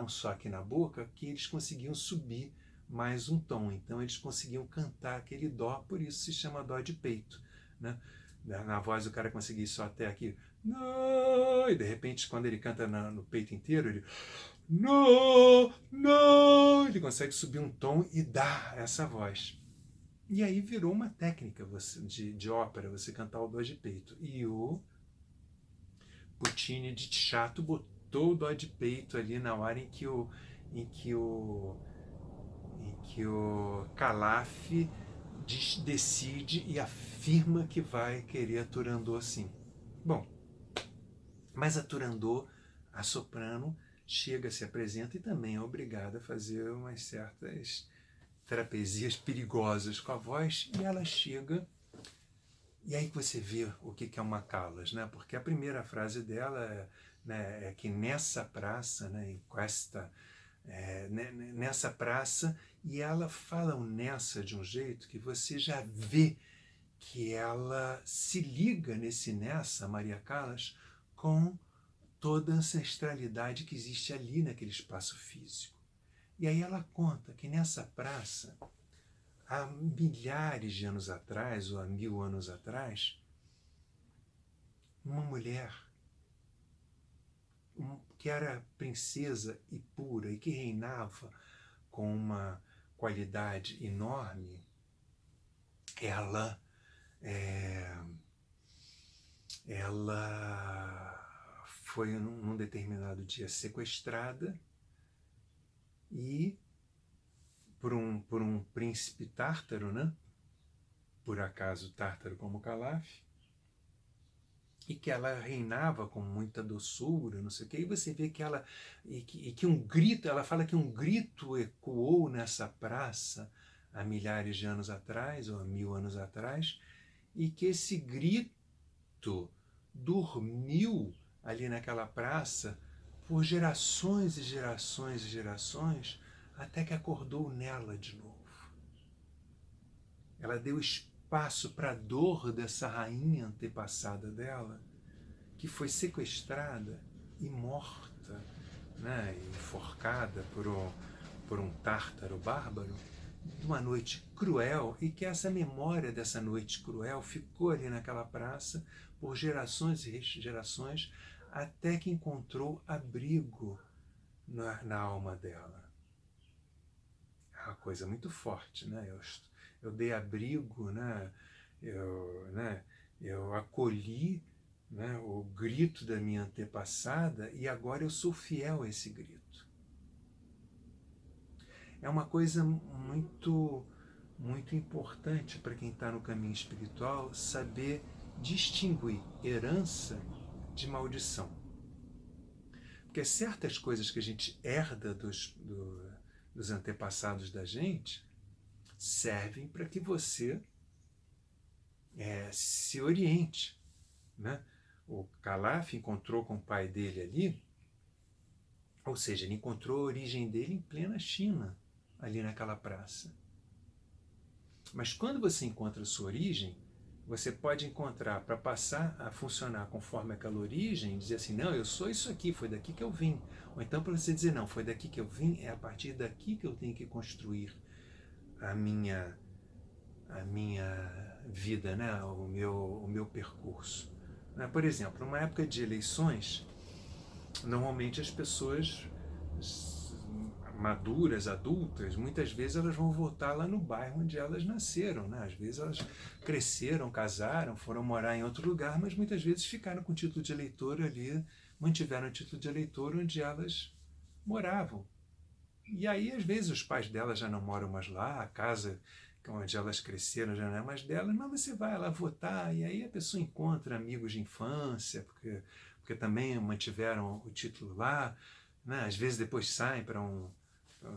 só aqui na boca, que eles conseguiam subir mais um tom. Então eles conseguiam cantar aquele dó, por isso se chama dó de peito, né? Na voz o cara conseguia ir só até aqui, não, e de repente quando ele canta no peito inteiro, ele não, não, ele consegue subir um tom e dar essa voz. E aí virou uma técnica de ópera, você cantar o dó de peito. E o Puccini de chato botou o dó de peito ali na hora em que o Calaf decide e afirma que vai querer a Turandot assim. Bom, mas a Turandot, a soprano, chega, se apresenta e também é obrigada a fazer umas certas trapézias perigosas com a voz, e ela chega, e aí você vê o que é uma Callas, né? Porque a primeira frase dela é que nessa praça, né, nessa praça, e ela fala o nessa de um jeito que você já vê que ela se liga nesse nessa, Maria Callas, com toda a ancestralidade que existe ali naquele espaço físico. E aí ela conta que nessa praça, há milhares de anos atrás, ou há 1000 anos atrás, uma mulher que era princesa e pura e que reinava com uma qualidade enorme, ela foi num determinado dia sequestrada e por um príncipe tártaro, né? Por acaso tártaro como Calaf, e que ela reinava com muita doçura, não sei o quê, e você vê que ela, e que um grito, ela fala que um grito ecoou nessa praça há milhares de anos atrás, ou há 1000 anos atrás, e que esse grito dormiu ali naquela praça por gerações e gerações e gerações, até que acordou nela de novo. Ela deu espaço para a dor dessa rainha antepassada dela, que foi sequestrada e morta, né, enforcada por um tártaro bárbaro, numa noite cruel, e que essa memória dessa noite cruel ficou ali naquela praça por gerações e gerações, até que encontrou abrigo na alma dela. É uma coisa muito forte, né? Eu dei abrigo, né? Eu acolhi, né, o grito da minha antepassada e agora eu sou fiel a esse grito. É uma coisa muito, muito importante para quem está no caminho espiritual saber distinguir herança de maldição. Porque certas coisas que a gente herda dos antepassados da gente servem para que você se oriente, né? O Calaf encontrou com o pai dele ali, ou seja, ele encontrou a origem dele em plena China, ali naquela praça. Mas quando você encontra a sua origem, você pode encontrar, para passar a funcionar conforme aquela origem, dizer assim, não, eu sou isso aqui, foi daqui que eu vim. Ou então para você dizer, não, foi daqui que eu vim, é a partir daqui que eu tenho que construir a minha vida, né? o meu percurso. Por exemplo, numa época de eleições, normalmente as pessoas maduras, adultas, muitas vezes elas vão votar lá no bairro onde elas nasceram, né? Às vezes elas cresceram, casaram, foram morar em outro lugar, mas muitas vezes ficaram com o título de eleitor ali, mantiveram o título de eleitor onde elas moravam. E aí, às vezes, os pais delas já não moram mais lá, a casa onde elas cresceram já não é mais delas, mas você vai lá votar e aí a pessoa encontra amigos de infância, porque também mantiveram o título lá, né? Às vezes depois saem para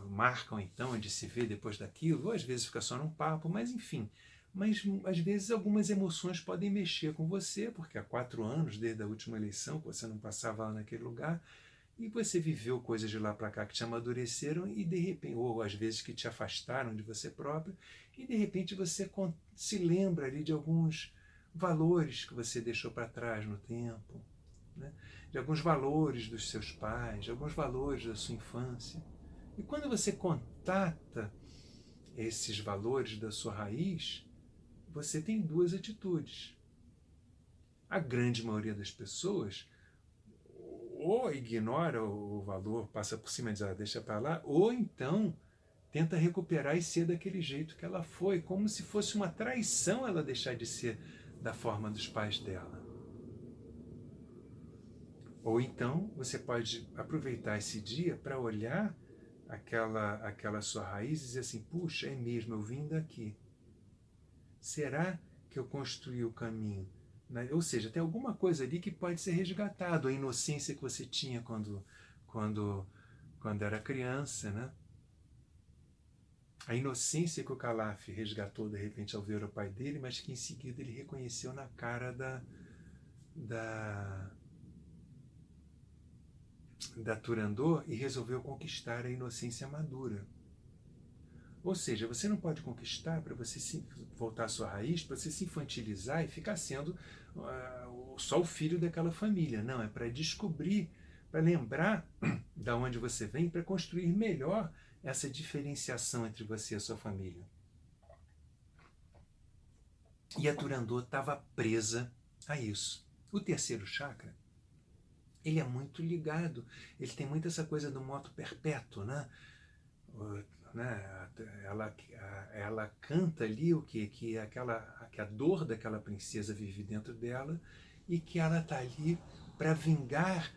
marcam então de se ver depois daquilo, ou às vezes fica só num papo, mas enfim. Mas às vezes algumas emoções podem mexer com você, porque há 4 anos, desde a última eleição, que você não passava lá naquele lugar, e você viveu coisas de lá para cá que te amadureceram e de repente, ou às vezes que te afastaram de você próprio, e de repente você se lembra ali de alguns valores que você deixou para trás no tempo, né? De alguns valores dos seus pais, de alguns valores da sua infância. E quando você contata esses valores da sua raiz, você tem duas atitudes. A grande maioria das pessoas ou ignora o valor, passa por cima e diz, deixa para lá, ou então tenta recuperar e ser daquele jeito que ela foi, como se fosse uma traição ela deixar de ser da forma dos pais dela. Ou então você pode aproveitar esse dia para olhar aquela sua raiz e dizer assim, puxa, é mesmo, eu vim daqui. Será que eu construí o caminho? Ou seja, tem alguma coisa ali que pode ser resgatado, a inocência que você tinha quando era criança, né? A inocência que o Calaf resgatou de repente ao ver o pai dele, mas que em seguida ele reconheceu na cara da Turandot e resolveu conquistar a inocência madura. Ou seja, você não pode conquistar para você voltar à sua raiz, para você se infantilizar e ficar sendo só o filho daquela família. Não, é para descobrir, para lembrar de onde você vem, para construir melhor essa diferenciação entre você e a sua família. E a Turandot estava presa a isso. O terceiro chakra, ele é muito ligado, ele tem muito essa coisa do moto perpétuo, né? Ela canta ali o que a dor daquela princesa vive dentro dela e que ela está ali para vingar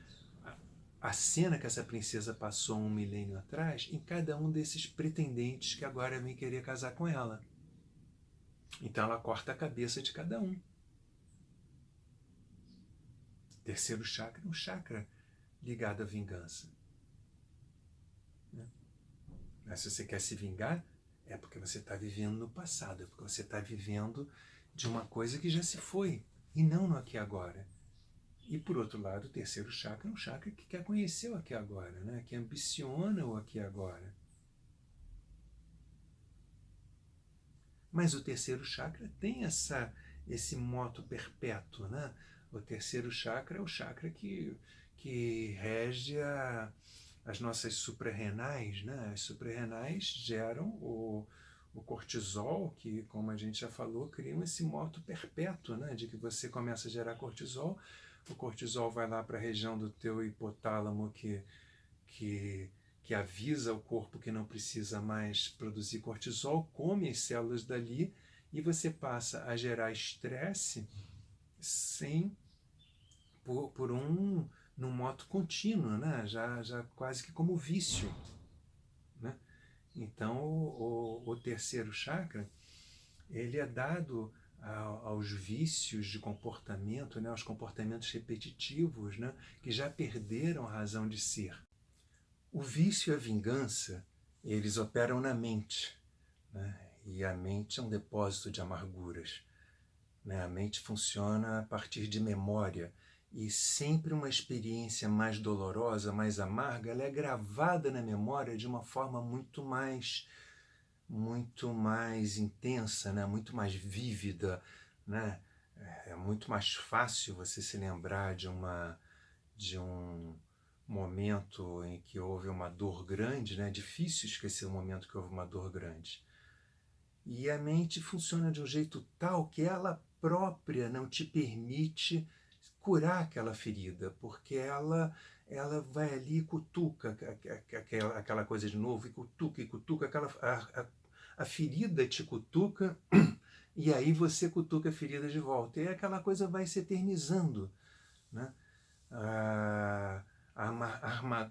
a cena que essa princesa passou 1 milênio atrás em cada um desses pretendentes que agora vem querer casar com ela. Então ela corta a cabeça de cada um. Terceiro chakra é um chakra ligado à vingança. Mas se você quer se vingar, é porque você está vivendo no passado, é porque você está vivendo de uma coisa que já se foi, e não no aqui e agora. E por outro lado, o terceiro chakra é um chakra que quer conhecer o aqui e agora, né? Que ambiciona o aqui e agora. Mas o terceiro chakra tem esse moto perpétuo, né? O terceiro chakra é o chakra que rege as nossas suprarrenais, né? As suprarrenais geram o cortisol, que, como a gente já falou, criam esse moto perpétuo, né? De que você começa a gerar cortisol, o cortisol vai lá para a região do teu hipotálamo que avisa o corpo que não precisa mais produzir cortisol, come as células dali e você passa a gerar estresse num modo contínuo, né? já quase que como vício. Né? Então, o terceiro chakra, ele é dado aos vícios de comportamento, né? Aos comportamentos repetitivos, né? Que já perderam a razão de ser. O vício e a vingança, eles operam na mente, né? E a mente é um depósito de amarguras. Né? A mente funciona a partir de memória, e sempre uma experiência mais dolorosa, mais amarga, ela é gravada na memória de uma forma muito mais intensa, né? Muito mais vívida, né? É muito mais fácil você se lembrar de um momento em que houve uma dor grande, né? É difícil esquecer o momento que houve uma dor grande. E a mente funciona de um jeito tal que ela própria não te permite curar aquela ferida, porque ela vai ali e cutuca aquela coisa de novo, e cutuca a ferida te cutuca, e aí você cutuca a ferida de volta. E aquela coisa vai se eternizando. Né? A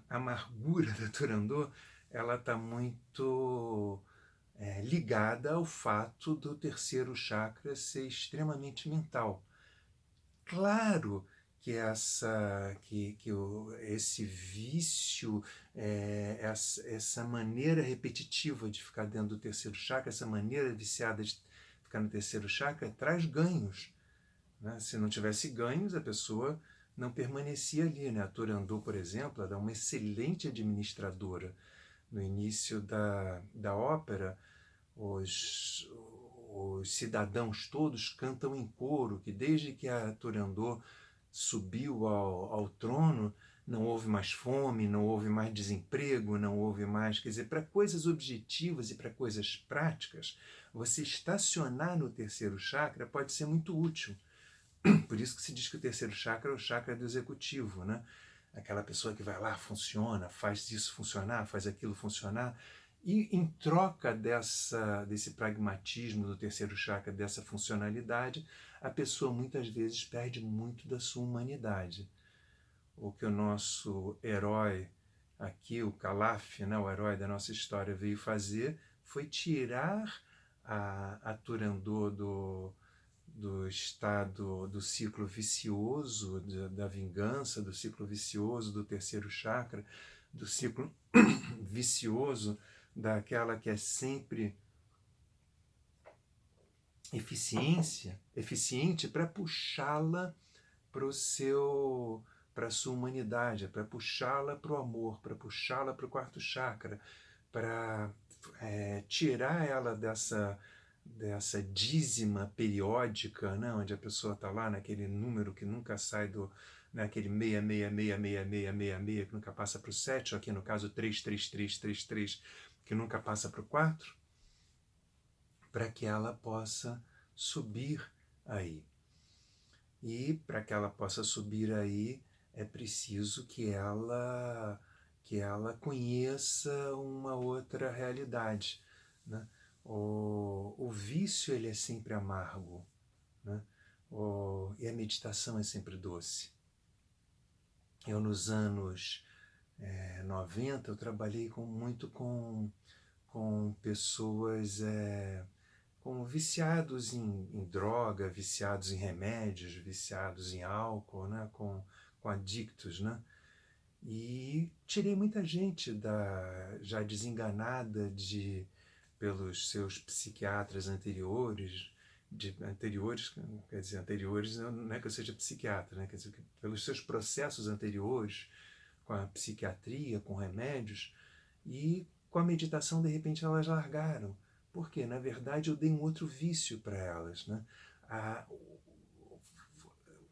amargura da Turandot, ela está muito ligada ao fato do terceiro chakra ser extremamente mental. Claro esse vício, essa maneira repetitiva de ficar dentro do terceiro chakra, essa maneira viciada de ficar no terceiro chakra, traz ganhos, né? Se não tivesse ganhos, a pessoa não permanecia ali, né? A Turandot, por exemplo, ela é uma excelente administradora. No início da ópera, os cidadãos todos cantam em coro que desde que a Turandot subiu ao trono, não houve mais fome, não houve mais desemprego, não houve mais... Quer dizer, para coisas objetivas e para coisas práticas, você estacionar no terceiro chakra pode ser muito útil. Por isso que se diz que o terceiro chakra é o chakra do executivo, né? Aquela pessoa que vai lá, funciona, faz isso funcionar, faz aquilo funcionar. E em troca desse pragmatismo do terceiro chakra, dessa funcionalidade, a pessoa muitas vezes perde muito da sua humanidade. O que o nosso herói aqui, o Calaf, né, o herói da nossa história, veio fazer foi tirar a Turandot do estado do ciclo vicioso, da vingança, do ciclo vicioso do terceiro chakra, do ciclo vicioso daquela que é sempre eficiente para puxá-la para a sua humanidade, para puxá-la para o amor, para puxá-la para o quarto chakra, para tirar ela dessa dízima periódica, né, onde a pessoa está lá naquele número que nunca sai naquele 6666666, que nunca passa para o 7, ou aqui no caso 33333, que nunca passa para o 4, para que ela possa subir aí. E para que ela possa subir aí, é preciso que ela conheça uma outra realidade, né? O vício, ele é sempre amargo, né? E a meditação é sempre doce. Eu, nos anos 90, eu trabalhei muito com pessoas com viciados em droga, viciados em remédios, viciados em álcool, né? com adictos, né? E tirei muita gente já desenganada pelos seus psiquiatras anteriores, quer dizer, anteriores não é que eu seja psiquiatra, né? Quer dizer, pelos seus processos anteriores com a psiquiatria, com remédios, e com a meditação, de repente, elas largaram. Por quê? Na verdade, eu dei um outro vício para elas, né?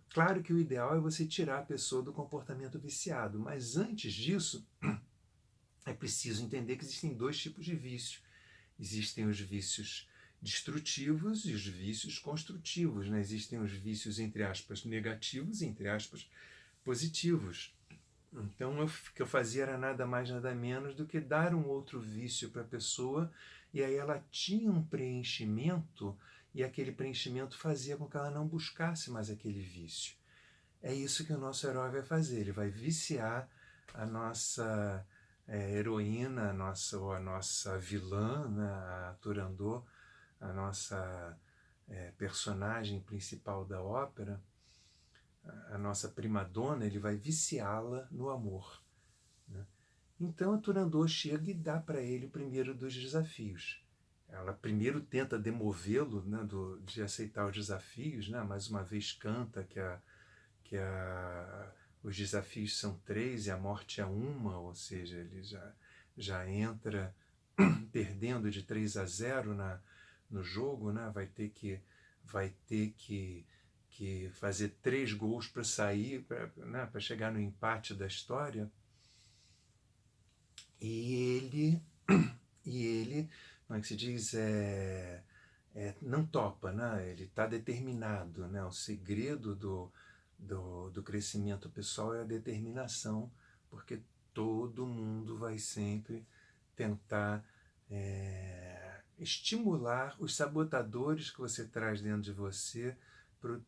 Claro que o ideal é você tirar a pessoa do comportamento viciado, mas antes disso, é preciso entender que existem dois tipos de vício. Existem os vícios destrutivos e os vícios construtivos, né? Existem os vícios, entre aspas, negativos e, entre aspas, positivos. Então, o que eu fazia era nada mais, nada menos do que dar um outro vício para a pessoa, e aí ela tinha um preenchimento, e aquele preenchimento fazia com que ela não buscasse mais aquele vício. É isso que o nosso herói vai fazer. Ele vai viciar a nossa heroína, a nossa vilã, né, a Turandot, a nossa personagem principal da ópera, a nossa primadona. Ele vai viciá-la no amor, né? Então a Turandot chega e dá para ele o primeiro dos desafios. Ela primeiro tenta demovê-lo, né, de aceitar os desafios, né? Mais uma vez canta que os desafios são 3 e a morte é 1, ou seja, ele já entra perdendo de 3-0 no jogo, né? Vai ter que fazer 3 gols para sair, para chegar no empate da história. E ele, como é que se diz, não topa, né? Ele está determinado, né? O segredo do crescimento pessoal é a determinação, porque todo mundo vai sempre tentar estimular os sabotadores que você traz dentro de você, para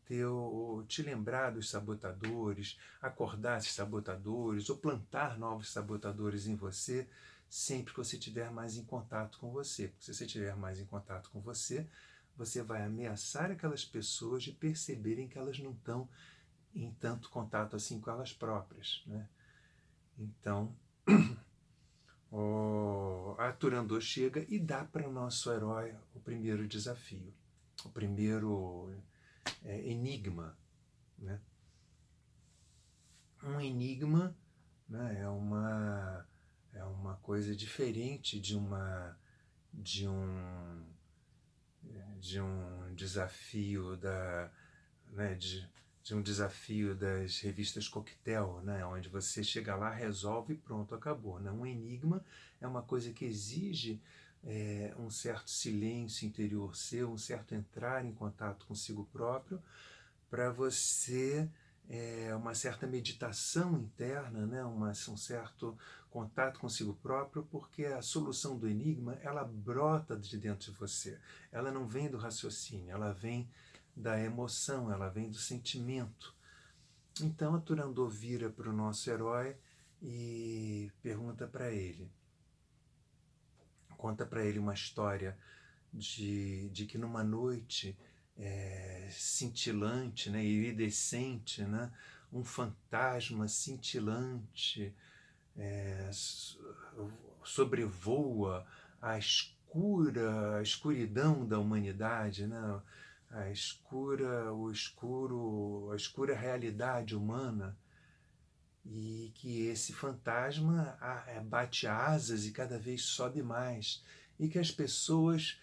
te lembrar dos sabotadores, acordar esses sabotadores, ou plantar novos sabotadores em você, sempre que você estiver mais em contato com você. Porque se você estiver mais em contato com você, você vai ameaçar aquelas pessoas de perceberem que elas não estão em tanto contato assim com elas próprias, né? Então, a Turandot chega e dá para o nosso herói o primeiro desafio, o primeiro enigma, né? Um enigma, né, é uma coisa diferente de de um de um desafio né, de um desafio das revistas coquetel, né, onde você chega lá, resolve e pronto, acabou. Né? Um enigma é uma coisa que exige um certo silêncio interior seu, um certo entrar em contato consigo próprio, para você uma certa meditação interna, né? Um certo contato consigo próprio, porque a solução do enigma ela brota de dentro de você. Ela não vem do raciocínio, ela vem da emoção, ela vem do sentimento. Então a Turandot vira para o nosso herói e pergunta para ele, conta para ele uma história de que numa noite cintilante, né, iridescente, né, um fantasma cintilante sobrevoa a escuridão da humanidade, né, a escura realidade humana, e que esse fantasma bate asas e cada vez sobe mais, e que as pessoas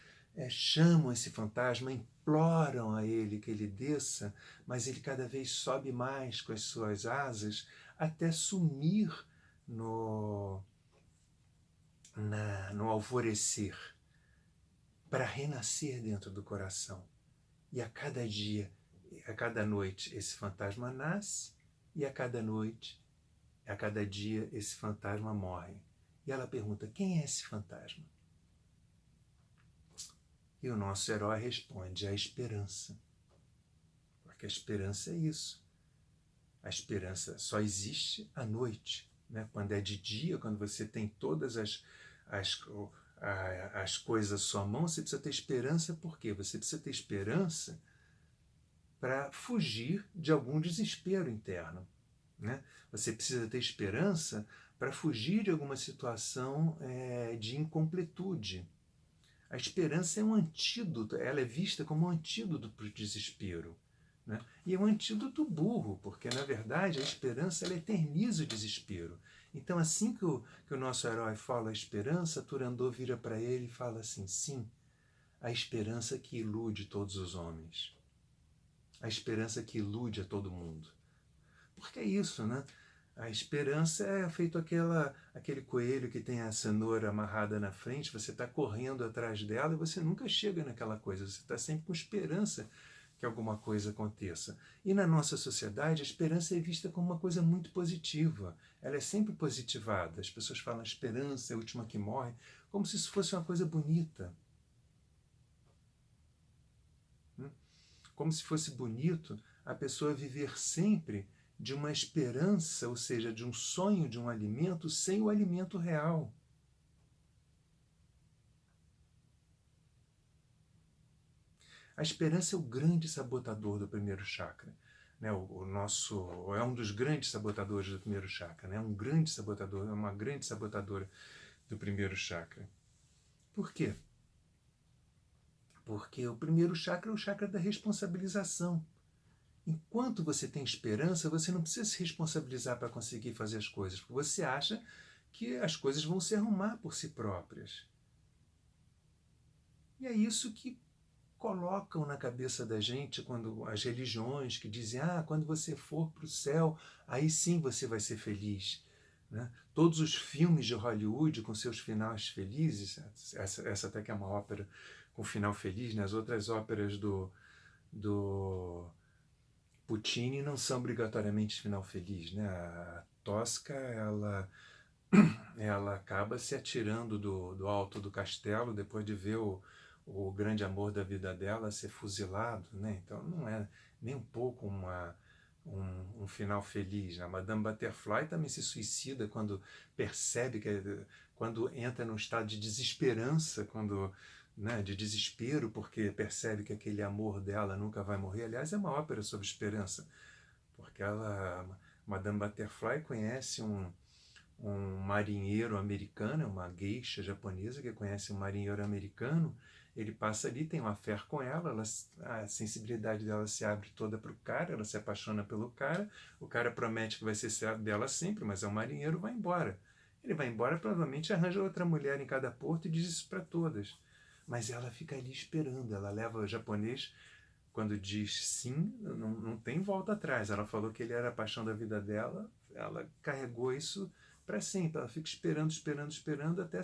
chamam esse fantasma, imploram a ele que ele desça, mas ele cada vez sobe mais com as suas asas até sumir no, no alvorecer, para renascer dentro do coração. E a cada dia, a cada noite, esse fantasma nasce, e a cada noite, a cada dia, esse fantasma morre. E ela pergunta, quem é esse fantasma? E o nosso herói responde, a esperança. Porque a esperança é isso. A esperança só existe à noite. Né? Quando é de dia, quando você tem todas as coisas à sua mão, você precisa ter esperança. Por quê? Você precisa ter esperança para fugir de algum desespero interno. Né? Você precisa ter esperança para fugir de alguma situação de incompletude. A esperança é um antídoto, ela é vista como um antídoto para o desespero. Né? E é um antídoto burro, porque na verdade a esperança ela eterniza o desespero. Então, assim que o nosso herói fala a esperança, Turandot vira para ele e fala assim: sim, a esperança que ilude todos os homens, a esperança que ilude a todo mundo. Porque é isso, né? A esperança é feito aquele coelho que tem a cenoura amarrada na frente, você está correndo atrás dela e você nunca chega naquela coisa, você está sempre com esperança que alguma coisa aconteça. E na nossa sociedade, a esperança é vista como uma coisa muito positiva, ela é sempre positivada. As pessoas falam a esperança é a última que morre, como se isso fosse uma coisa bonita. Como se fosse bonito a pessoa viver sempre de uma esperança, ou seja, de um sonho de um alimento sem o alimento real. A esperança é o grande sabotador do primeiro chakra. Né? O nosso é um dos grandes sabotadores do primeiro chakra. Né? Um grande sabotador, é uma grande sabotadora do primeiro chakra. Por quê? Porque o primeiro chakra é o chakra da responsabilização. Enquanto você tem esperança, você não precisa se responsabilizar para conseguir fazer as coisas, porque você acha que as coisas vão se arrumar por si próprias. E é isso que colocam na cabeça da gente quando as religiões que dizem quando você for para o céu, aí sim você vai ser feliz. Né? Todos os filmes de Hollywood com seus finais felizes, essa até que é uma ópera com final feliz, né? As outras óperas do Puccini não são obrigatoriamente final feliz, né? A Tosca, ela acaba se atirando do alto do castelo depois de ver o grande amor da vida dela ser fuzilado, né? Então não é nem um pouco um final feliz. A Madame Butterfly também se suicida quando percebe quando entra num estado de desesperança, de desespero, porque percebe que aquele amor dela nunca vai morrer. Aliás, é uma ópera sobre esperança. porque Madame Butterfly conhece um marinheiro americano, uma geisha japonesa que conhece um marinheiro americano. Ele passa ali, tem uma affair com ela, a sensibilidade dela se abre toda para o cara, ela se apaixona pelo cara, o cara promete que vai ser dela sempre, mas é um marinheiro, vai embora. Ele vai embora, provavelmente arranja outra mulher em cada porto e diz isso para todas. Mas ela fica ali esperando, ela leva o japonês, quando diz sim, não tem volta atrás. Ela falou que ele era a paixão da vida dela, ela carregou isso para sempre. Ela fica esperando, esperando, esperando até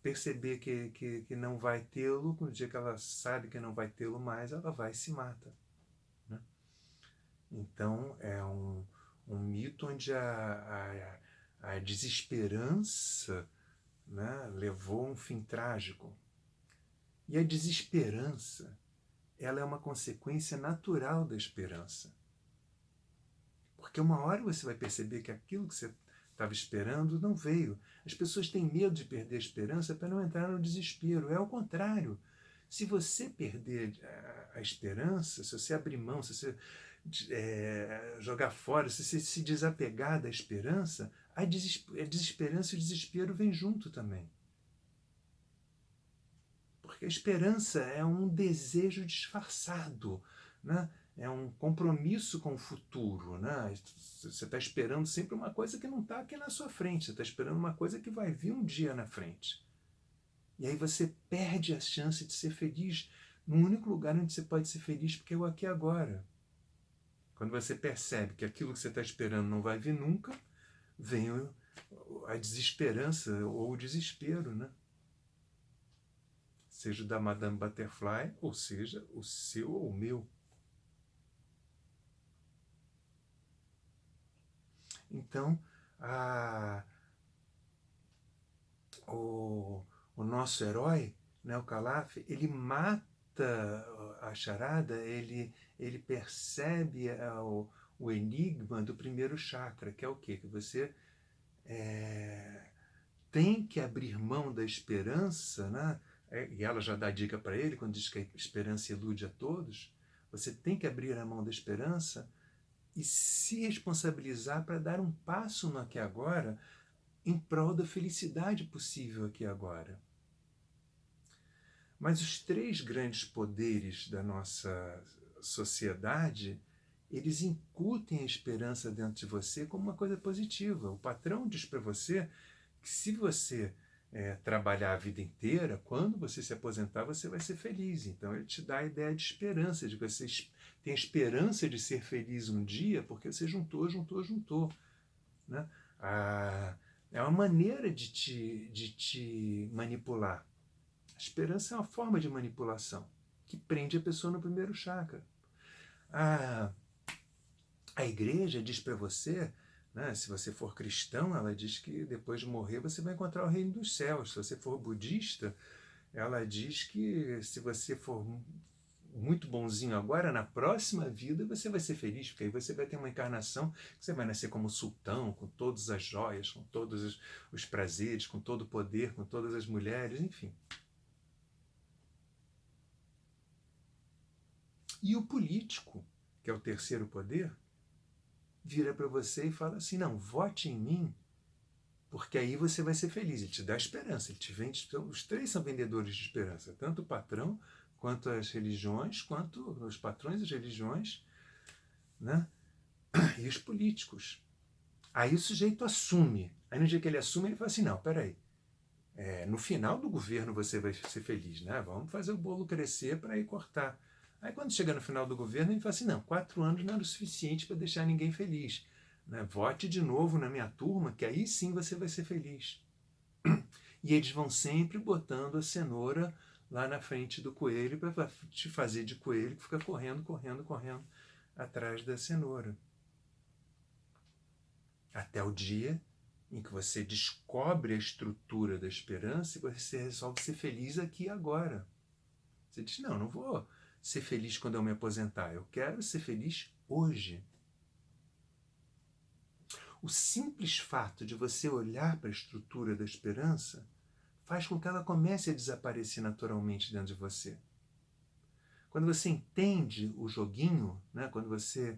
perceber que não vai tê-lo. No dia que ela sabe que não vai tê-lo mais, ela vai e se mata. Né? Então é um mito onde a desesperança, né, levou a um fim trágico. E a desesperança, ela é uma consequência natural da esperança. Porque uma hora você vai perceber que aquilo que você estava esperando não veio. As pessoas têm medo de perder a esperança para não entrar no desespero. É o contrário. Se você perder a esperança, se você abrir mão, se você jogar fora, se você se desapegar da esperança, a desesperança e o desespero vêm junto também. Porque a esperança é um desejo disfarçado, né? É um compromisso com o futuro. Né? Você está esperando sempre uma coisa que não está aqui na sua frente, você está esperando uma coisa que vai vir um dia na frente. E aí você perde a chance de ser feliz no único lugar onde você pode ser feliz, porque é o aqui e agora. Quando você percebe que aquilo que você está esperando não vai vir nunca, vem a desesperança ou o desespero, né? Seja da Madame Butterfly, ou seja, o seu ou o meu. Então, o nosso herói, né, o Calaf, ele mata a charada, ele percebe o enigma do primeiro chakra, que é o quê? Que você tem que abrir mão da esperança, né? E ela já dá dica para ele, quando diz que a esperança ilude a todos, você tem que abrir a mão da esperança e se responsabilizar para dar um passo no aqui e agora em prol da felicidade possível aqui e agora. Mas os três grandes poderes da nossa sociedade, eles incutem a esperança dentro de você como uma coisa positiva. O patrão diz para você que se você trabalhar a vida inteira, quando você se aposentar, você vai ser feliz. Então ele te dá a ideia de esperança, de que você tem a esperança de ser feliz um dia, porque você juntou. Né? É uma maneira de te manipular. A esperança é uma forma de manipulação que prende a pessoa no primeiro chakra. A igreja diz para você, né, se você for cristão, ela diz que depois de morrer você vai encontrar o reino dos céus. Se você for budista, ela diz que se você for muito bonzinho agora, na próxima vida você vai ser feliz, porque aí você vai ter uma encarnação que você vai nascer como sultão, com todas as joias, com todos os prazeres, com todo o poder, com todas as mulheres, enfim. E o político, que é o terceiro poder, vira para você e fala assim, não, vote em mim, porque aí você vai ser feliz. Ele te dá esperança, ele te vende. Os três são vendedores de esperança, tanto o patrão, quanto as religiões, quanto os patrões das religiões, né? E os políticos. Aí o sujeito assume. Aí no dia que ele assume, ele fala assim, não, peraí, no final do governo você vai ser feliz, né? Vamos fazer o bolo crescer para ir cortar. Aí quando chega no final do governo, ele fala assim, não, 4 anos não era o suficiente para deixar ninguém feliz. Né? Vote de novo na minha turma, que aí sim você vai ser feliz. E eles vão sempre botando a cenoura lá na frente do coelho para te fazer de coelho que fica correndo atrás da cenoura. Até o dia em que você descobre a estrutura da esperança e você resolve ser feliz aqui e agora. Você diz, não vou ser feliz quando eu me aposentar, eu quero ser feliz hoje. O simples fato de você olhar para a estrutura da esperança faz com que ela comece a desaparecer naturalmente dentro de você. Quando você entende o joguinho, né, quando você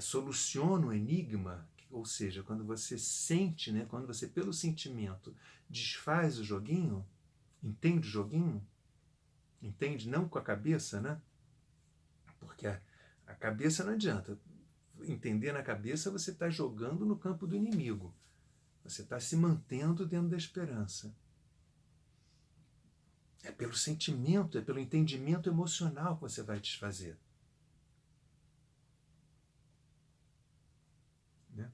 soluciona o enigma, ou seja, quando você sente, né, quando você, pelo sentimento, desfaz o joguinho, entende o joguinho, entende não com a cabeça, né? Porque a cabeça não adianta. Entender na cabeça, você está jogando no campo do inimigo. Você está se mantendo dentro da esperança. É pelo sentimento, é pelo entendimento emocional que você vai desfazer. Né?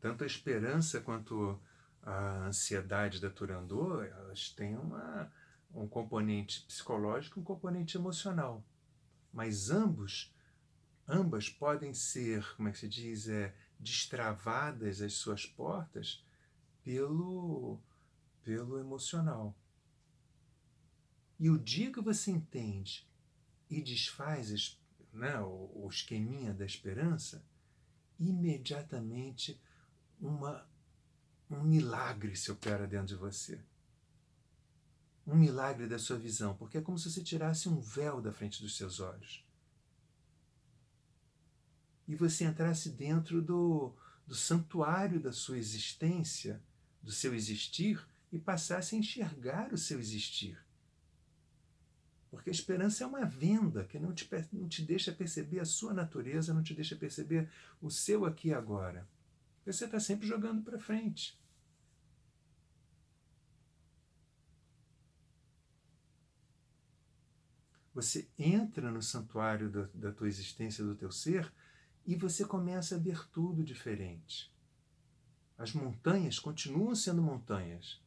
Tanto a esperança quanto a ansiedade da Turandot, elas têm um componente psicológico e um componente emocional. Mas ambas podem ser, como é que se diz, destravadas as suas portas pelo emocional. E o dia que você entende e desfaz, né, o esqueminha da esperança, imediatamente um milagre se opera dentro de você. Um milagre da sua visão, porque é como se você tirasse um véu da frente dos seus olhos. E você entrasse dentro do santuário da sua existência, do seu existir, e passasse a enxergar o seu existir. Porque a esperança é uma venda que não te deixa perceber a sua natureza, não te deixa perceber o seu aqui e agora. Você está sempre jogando para frente. Você entra no santuário da tua existência, do teu ser, e você começa a ver tudo diferente. As montanhas continuam sendo montanhas,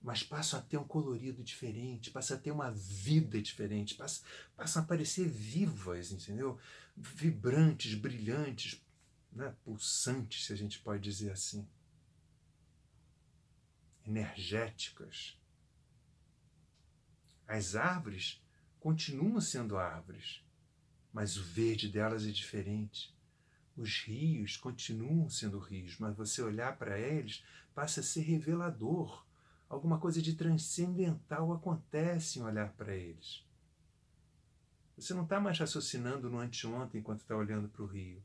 mas passam a ter um colorido diferente, passam a ter uma vida diferente, passam a parecer vivas, entendeu? Vibrantes, brilhantes, né? Pulsantes, se a gente pode dizer assim. Energéticas. As árvores continuam sendo árvores, mas o verde delas é diferente. Os rios continuam sendo rios, mas você olhar para eles passa a ser revelador. Alguma coisa de transcendental acontece em olhar para eles. Você não está mais raciocinando no anteontem enquanto está olhando para o rio.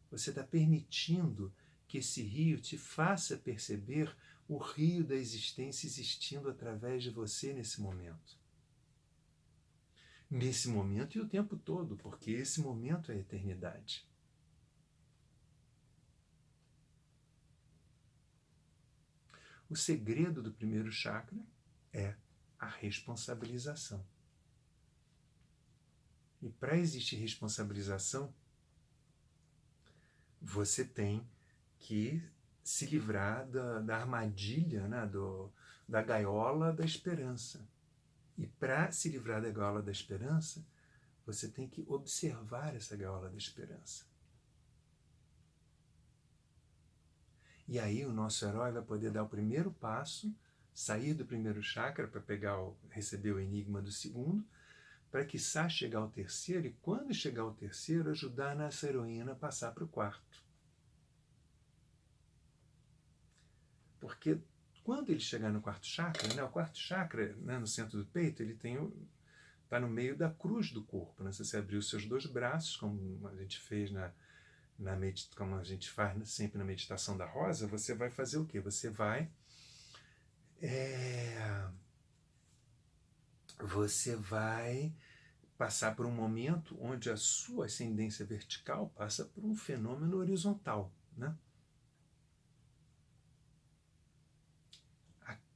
Você está permitindo que esse rio te faça perceber o rio da existência existindo através de você nesse momento. Nesse momento e o tempo todo, porque esse momento é a eternidade. O segredo do primeiro chakra é a responsabilização. E para existir responsabilização, você tem que se livrar da armadilha, né, da gaiola da esperança. E para se livrar da gaiola da esperança, você tem que observar essa gaiola da esperança. E aí o nosso herói vai poder dar o primeiro passo, sair do primeiro chakra para receber o enigma do segundo, para quiçá chegar ao terceiro, e quando chegar ao terceiro, ajudar nessa heroína a passar para o quarto. Porque quando ele chegar no quarto chakra, né, o quarto chakra, né, no centro do peito, ele está no meio da cruz do corpo. Né? Se você abrir os seus dois braços, como a gente fez como a gente faz sempre na meditação da rosa, você vai fazer o quê? Você vai passar por um momento onde a sua ascendência vertical passa por um fenômeno horizontal. Né?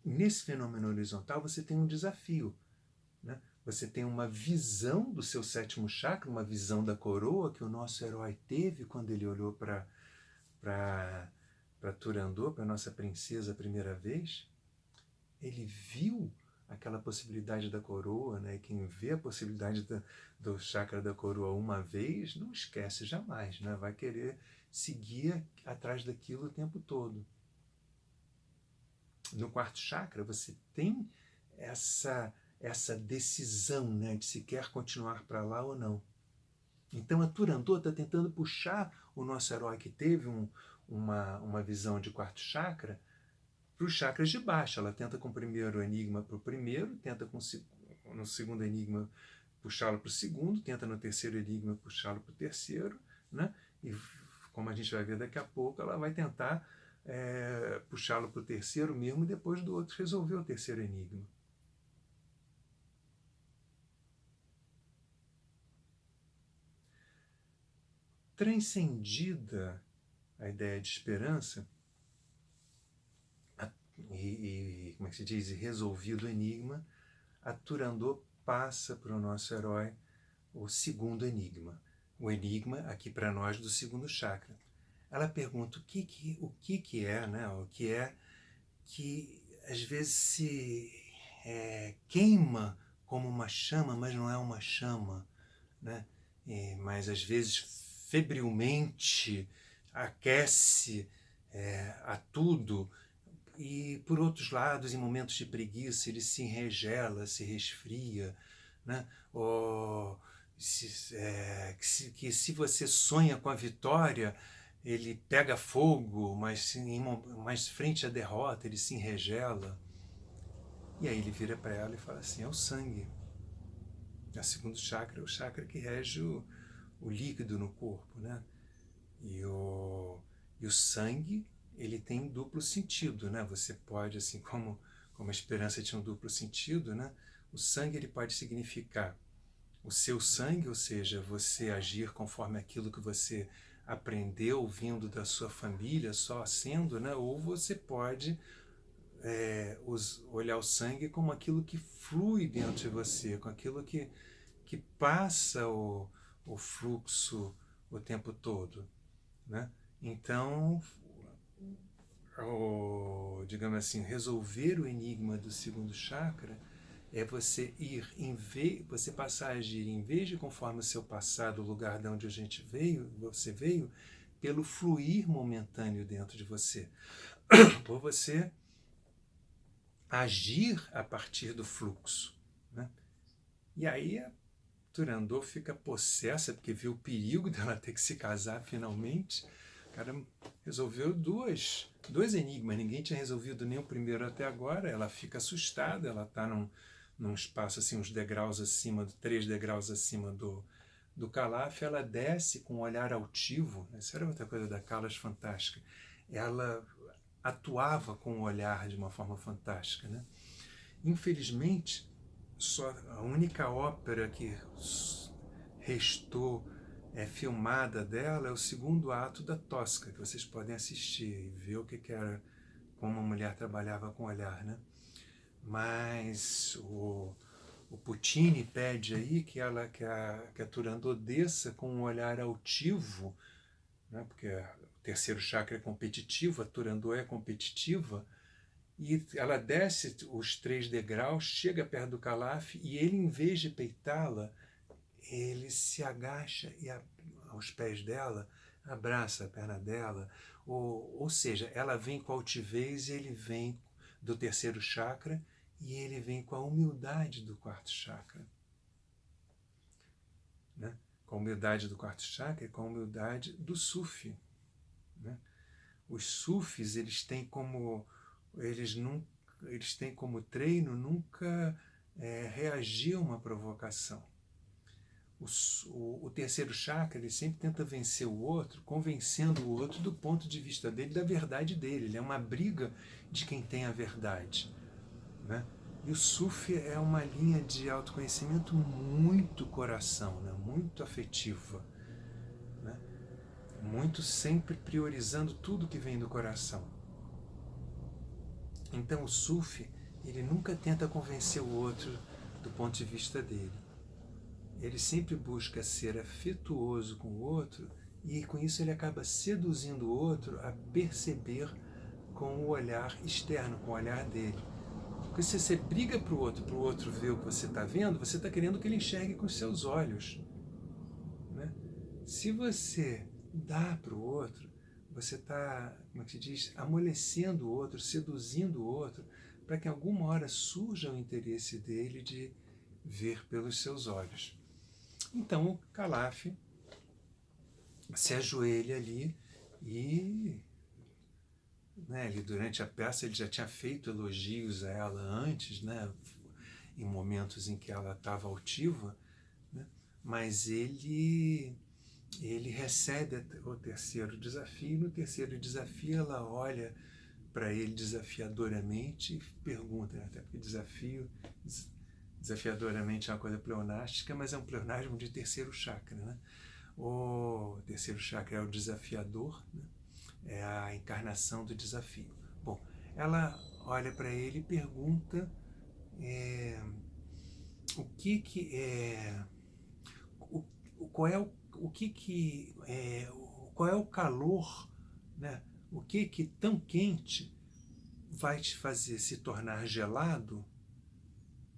Nesse fenômeno horizontal você tem um desafio. Né? Você tem uma visão do seu sétimo chakra, uma visão da coroa que o nosso herói teve quando ele olhou para Turandot, para a nossa princesa a primeira vez. Ele viu aquela possibilidade da coroa, né? Quem vê a possibilidade do chakra da coroa uma vez, não esquece jamais, né? Vai querer seguir atrás daquilo o tempo todo. No quarto chakra, você tem essa decisão, né, de se quer continuar para lá ou não. Então a Turandot está tentando puxar o nosso herói que teve uma visão de quarto chakra para os chakras de baixo. Ela tenta com o primeiro enigma para o primeiro, tenta no segundo enigma puxá-lo para o segundo, tenta no terceiro enigma puxá-lo para o terceiro, né? E como a gente vai ver daqui a pouco, ela vai tentar puxá-lo para o terceiro mesmo, e depois do outro resolver o terceiro enigma. Transcendida a ideia de esperança, como é que se diz, resolvido o enigma, a Turandot passa para o nosso herói o segundo enigma. O enigma, aqui para nós, do segundo chakra. Ela pergunta o que é, né? O que é que às vezes se queima como uma chama, mas não é uma chama, né? Mas às vezes febrilmente aquece a tudo, e por outros lados, em momentos de preguiça, ele se enregela, se resfria, né? Ou que se você sonha com a vitória, ele pega fogo, mas frente à derrota ele se enregela. E aí ele vira para ela e fala assim: é o sangue. É o segundo chakra, é o chakra que rege o líquido no corpo, né? E o sangue, ele tem duplo sentido, né? Você pode, assim como a esperança tinha um duplo sentido, né? O sangue, ele pode significar o seu sangue, ou seja, você agir conforme aquilo que você aprendeu vindo da sua família, só sendo, né? Ou você pode olhar o sangue como aquilo que flui dentro de você, com aquilo que passa o fluxo o tempo todo, né? Então, digamos assim, resolver o enigma do segundo chakra é você você passar a agir, em vez de conforme o seu passado, o lugar de onde você veio, pelo fluir momentâneo dentro de você, por você agir a partir do fluxo, né? E aí a Turandot fica possessa porque viu o perigo dela ter que se casar finalmente. O cara resolveu dois enigmas, ninguém tinha resolvido nem o primeiro até agora. Ela fica assustada, ela está num espaço assim, uns degraus acima, 3 degraus acima do Calaf. Ela desce com um olhar altivo. Essa era outra coisa da Calas fantástica. Ela atuava com o olhar de uma forma fantástica, né? Infelizmente, só a única ópera que restou filmada dela é o segundo ato da Tosca, que vocês podem assistir e ver o que era, como a mulher trabalhava com o olhar, né? Mas o Puccini pede aí que a Turandot desça com um olhar altivo, né? Porque o terceiro chakra é competitivo, a Turandot é competitiva, e ela desce os 3 degraus, chega perto do Calaf, e ele, em vez de peitá-la, ele se agacha e aos pés dela, abraça a perna dela, ou seja, ela vem com a altivez, ele vem do terceiro chakra, e ele vem com a humildade do quarto chakra, né? Com a humildade do quarto chakra e com a humildade do Sufi, né? Os Sufis, eles têm como treino nunca reagir a uma provocação. O terceiro chakra, ele sempre tenta vencer o outro, convencendo o outro do ponto de vista dele, da verdade dele. Ele é uma briga de quem tem a verdade, né? E o Sufi é uma linha de autoconhecimento muito coração, né? Muito afetiva, né? Muito sempre priorizando tudo que vem do coração. Então o Sufi, ele nunca tenta convencer o outro do ponto de vista dele. Ele sempre busca ser afetuoso com o outro, e com isso ele acaba seduzindo o outro a perceber com o olhar externo, com o olhar dele. Porque se você briga para o outro ver o que você está vendo, você está querendo que ele enxergue com os seus olhos, né? Se você dá para o outro, você está, como é que se diz, amolecendo o outro, seduzindo o outro, para que em alguma hora surja o interesse dele de ver pelos seus olhos. Então o Calaf se ajoelha ali e, né, ele, durante a peça ele já tinha feito elogios a ela antes, né, em momentos em que ela estava altiva, né? Mas ele recebe o terceiro desafio. No terceiro desafio ela olha para ele desafiadoramente e pergunta, né? Até porque desafiadoramente é uma coisa pleonástica, mas é um pleonasmo de terceiro chakra, né? O terceiro chakra é o desafiador, né? É a encarnação do desafio. Bom, ela olha para ele e pergunta o que é qual é qual é o calor, né? O que tão quente vai te fazer se tornar gelado,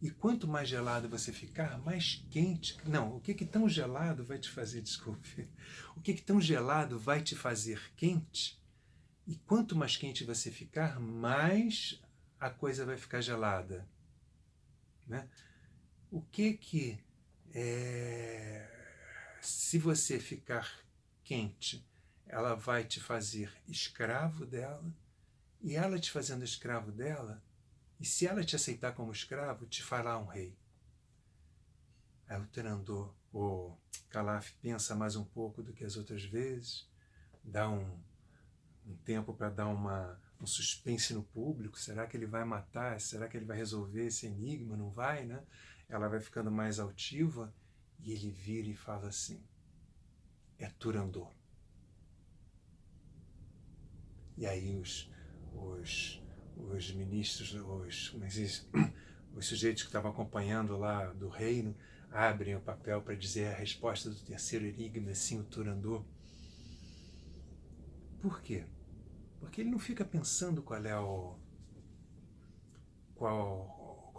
e quanto mais gelado você ficar, mais quente. Não, o que tão gelado vai te fazer, desculpe. O que tão gelado vai te fazer quente, e quanto mais quente você ficar, mais a coisa vai ficar gelada, né? O que se você ficar quente, ela vai te fazer escravo dela, e ela te fazendo escravo dela, e se ela te aceitar como escravo, te fará um rei. Aí o Turandot, o Calaf, pensa mais um pouco do que as outras vezes, dá um tempo para dar um suspense no público. Será que ele vai matar? Será que ele vai resolver esse enigma? Não vai, né? Ela vai ficando mais altiva, e ele vira e fala assim: é Turandot. E aí os ministros, os sujeitos que estavam acompanhando lá do reino, abrem o papel para dizer a resposta do terceiro enigma, sim, o Turandot. Por quê? Porque ele não fica pensando qual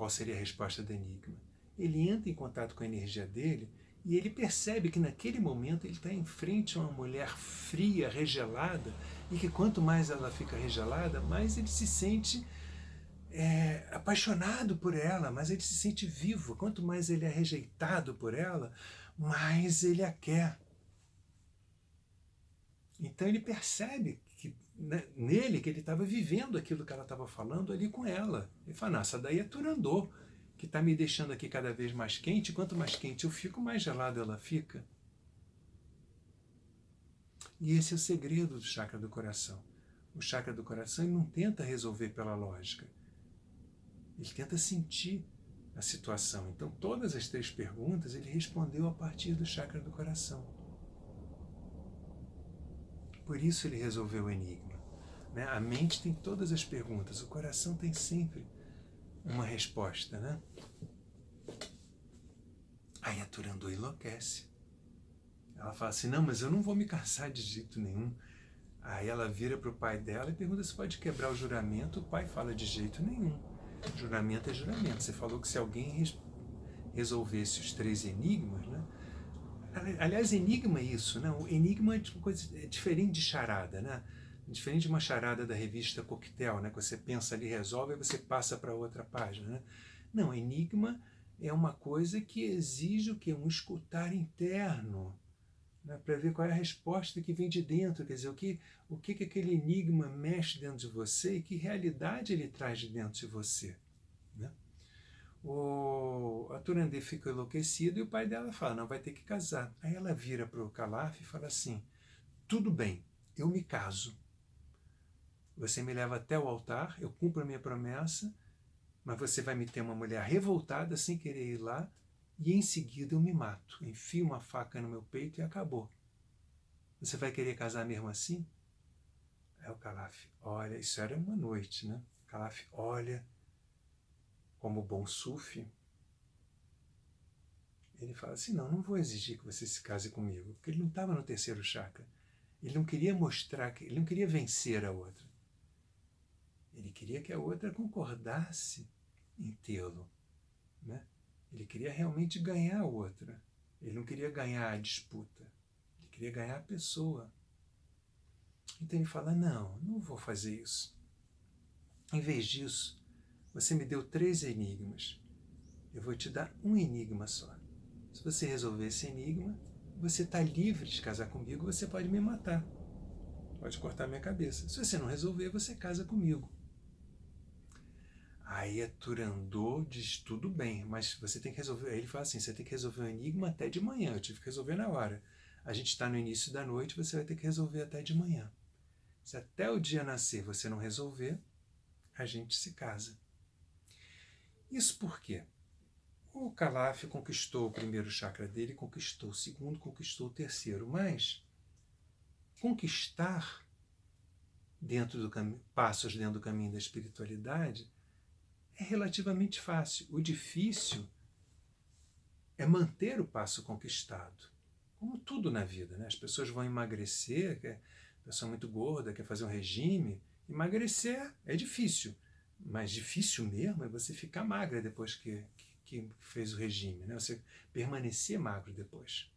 seria a resposta do enigma. Ele entra em contato com a energia dele e ele percebe que naquele momento ele está em frente a uma mulher fria, regelada, e que quanto mais ela fica regelada, mais ele se sente apaixonado por ela, mais ele se sente vivo. Quanto mais ele é rejeitado por ela, mais ele a quer. Então ele percebe que, né, nele, que ele estava vivendo aquilo que ela estava falando ali com ela. Ele fala: nossa, daí é Turandot, que está me deixando aqui cada vez mais quente. Quanto mais quente eu fico, mais gelado ela fica. E esse é o segredo do chakra do coração. O chakra do coração, ele não tenta resolver pela lógica. Ele tenta sentir a situação. Então, todas as 3 perguntas ele respondeu a partir do chakra do coração. Por isso ele resolveu o enigma, né? A mente tem todas as perguntas, o coração tem sempre uma resposta, né? Aí a Turandot enlouquece. Ela fala assim: não, mas eu não vou me casar de jeito nenhum. Aí ela vira para o pai dela e pergunta se pode quebrar o juramento. O pai fala: de jeito nenhum. Juramento é juramento. Você falou que se alguém resolvesse os 3 enigmas, né? Aliás, enigma é isso, né? O enigma é uma coisa diferente de charada, né? Diferente de uma charada da revista Coquetel, né? Que você pensa ali, resolve, e você passa para outra página, né? Não, enigma é uma coisa que exige o quê? Um escutar interno, né? Para ver qual é a resposta que vem de dentro, quer dizer, o que aquele enigma mexe dentro de você e que realidade ele traz de dentro de você, né? A Turandot fica enlouquecida e o pai dela fala: não, vai ter que casar. Aí ela vira para o Calaf e fala assim: tudo bem, eu me caso. Você me leva até o altar, eu cumpro a minha promessa, mas você vai me ter uma mulher revoltada sem querer ir lá, e em seguida eu me mato. Enfio uma faca no meu peito e acabou. Você vai querer casar mesmo assim? Aí o Calaf olha, isso era uma noite, né? O Calaf olha, como bom sufi, ele fala assim: não vou exigir que você se case comigo, porque ele não estava no terceiro chakra. Ele não queria mostrar, ele não queria vencer a outra. Ele queria que a outra concordasse em tê-lo, né? Ele queria realmente ganhar a outra. Ele não queria ganhar a disputa. Ele queria ganhar a pessoa. Então ele fala: não vou fazer isso. Em vez disso, você me deu 3 enigmas. Eu vou te dar um enigma só. Se você resolver esse enigma, você está livre de casar comigo, você pode me matar. Pode cortar minha cabeça. Se você não resolver, você casa comigo. Aí a Turandot diz, tudo bem, mas você tem que resolver. Aí ele fala assim, você tem que resolver o enigma até de manhã, eu tive que resolver na hora. A gente está no início da noite, você vai ter que resolver até de manhã. Se até o dia nascer você não resolver, a gente se casa. Isso por quê? O Calaf conquistou o primeiro chakra dele, conquistou o segundo, conquistou o terceiro, mas conquistar dentro do passos dentro do caminho da espiritualidade é relativamente fácil. O difícil é manter o passo conquistado. Como tudo na vida, né? As pessoas vão emagrecer, a pessoa muito gorda quer fazer um regime. Emagrecer é difícil, mas difícil mesmo é você ficar magra depois que fez o regime, né? Você permanecer magro depois.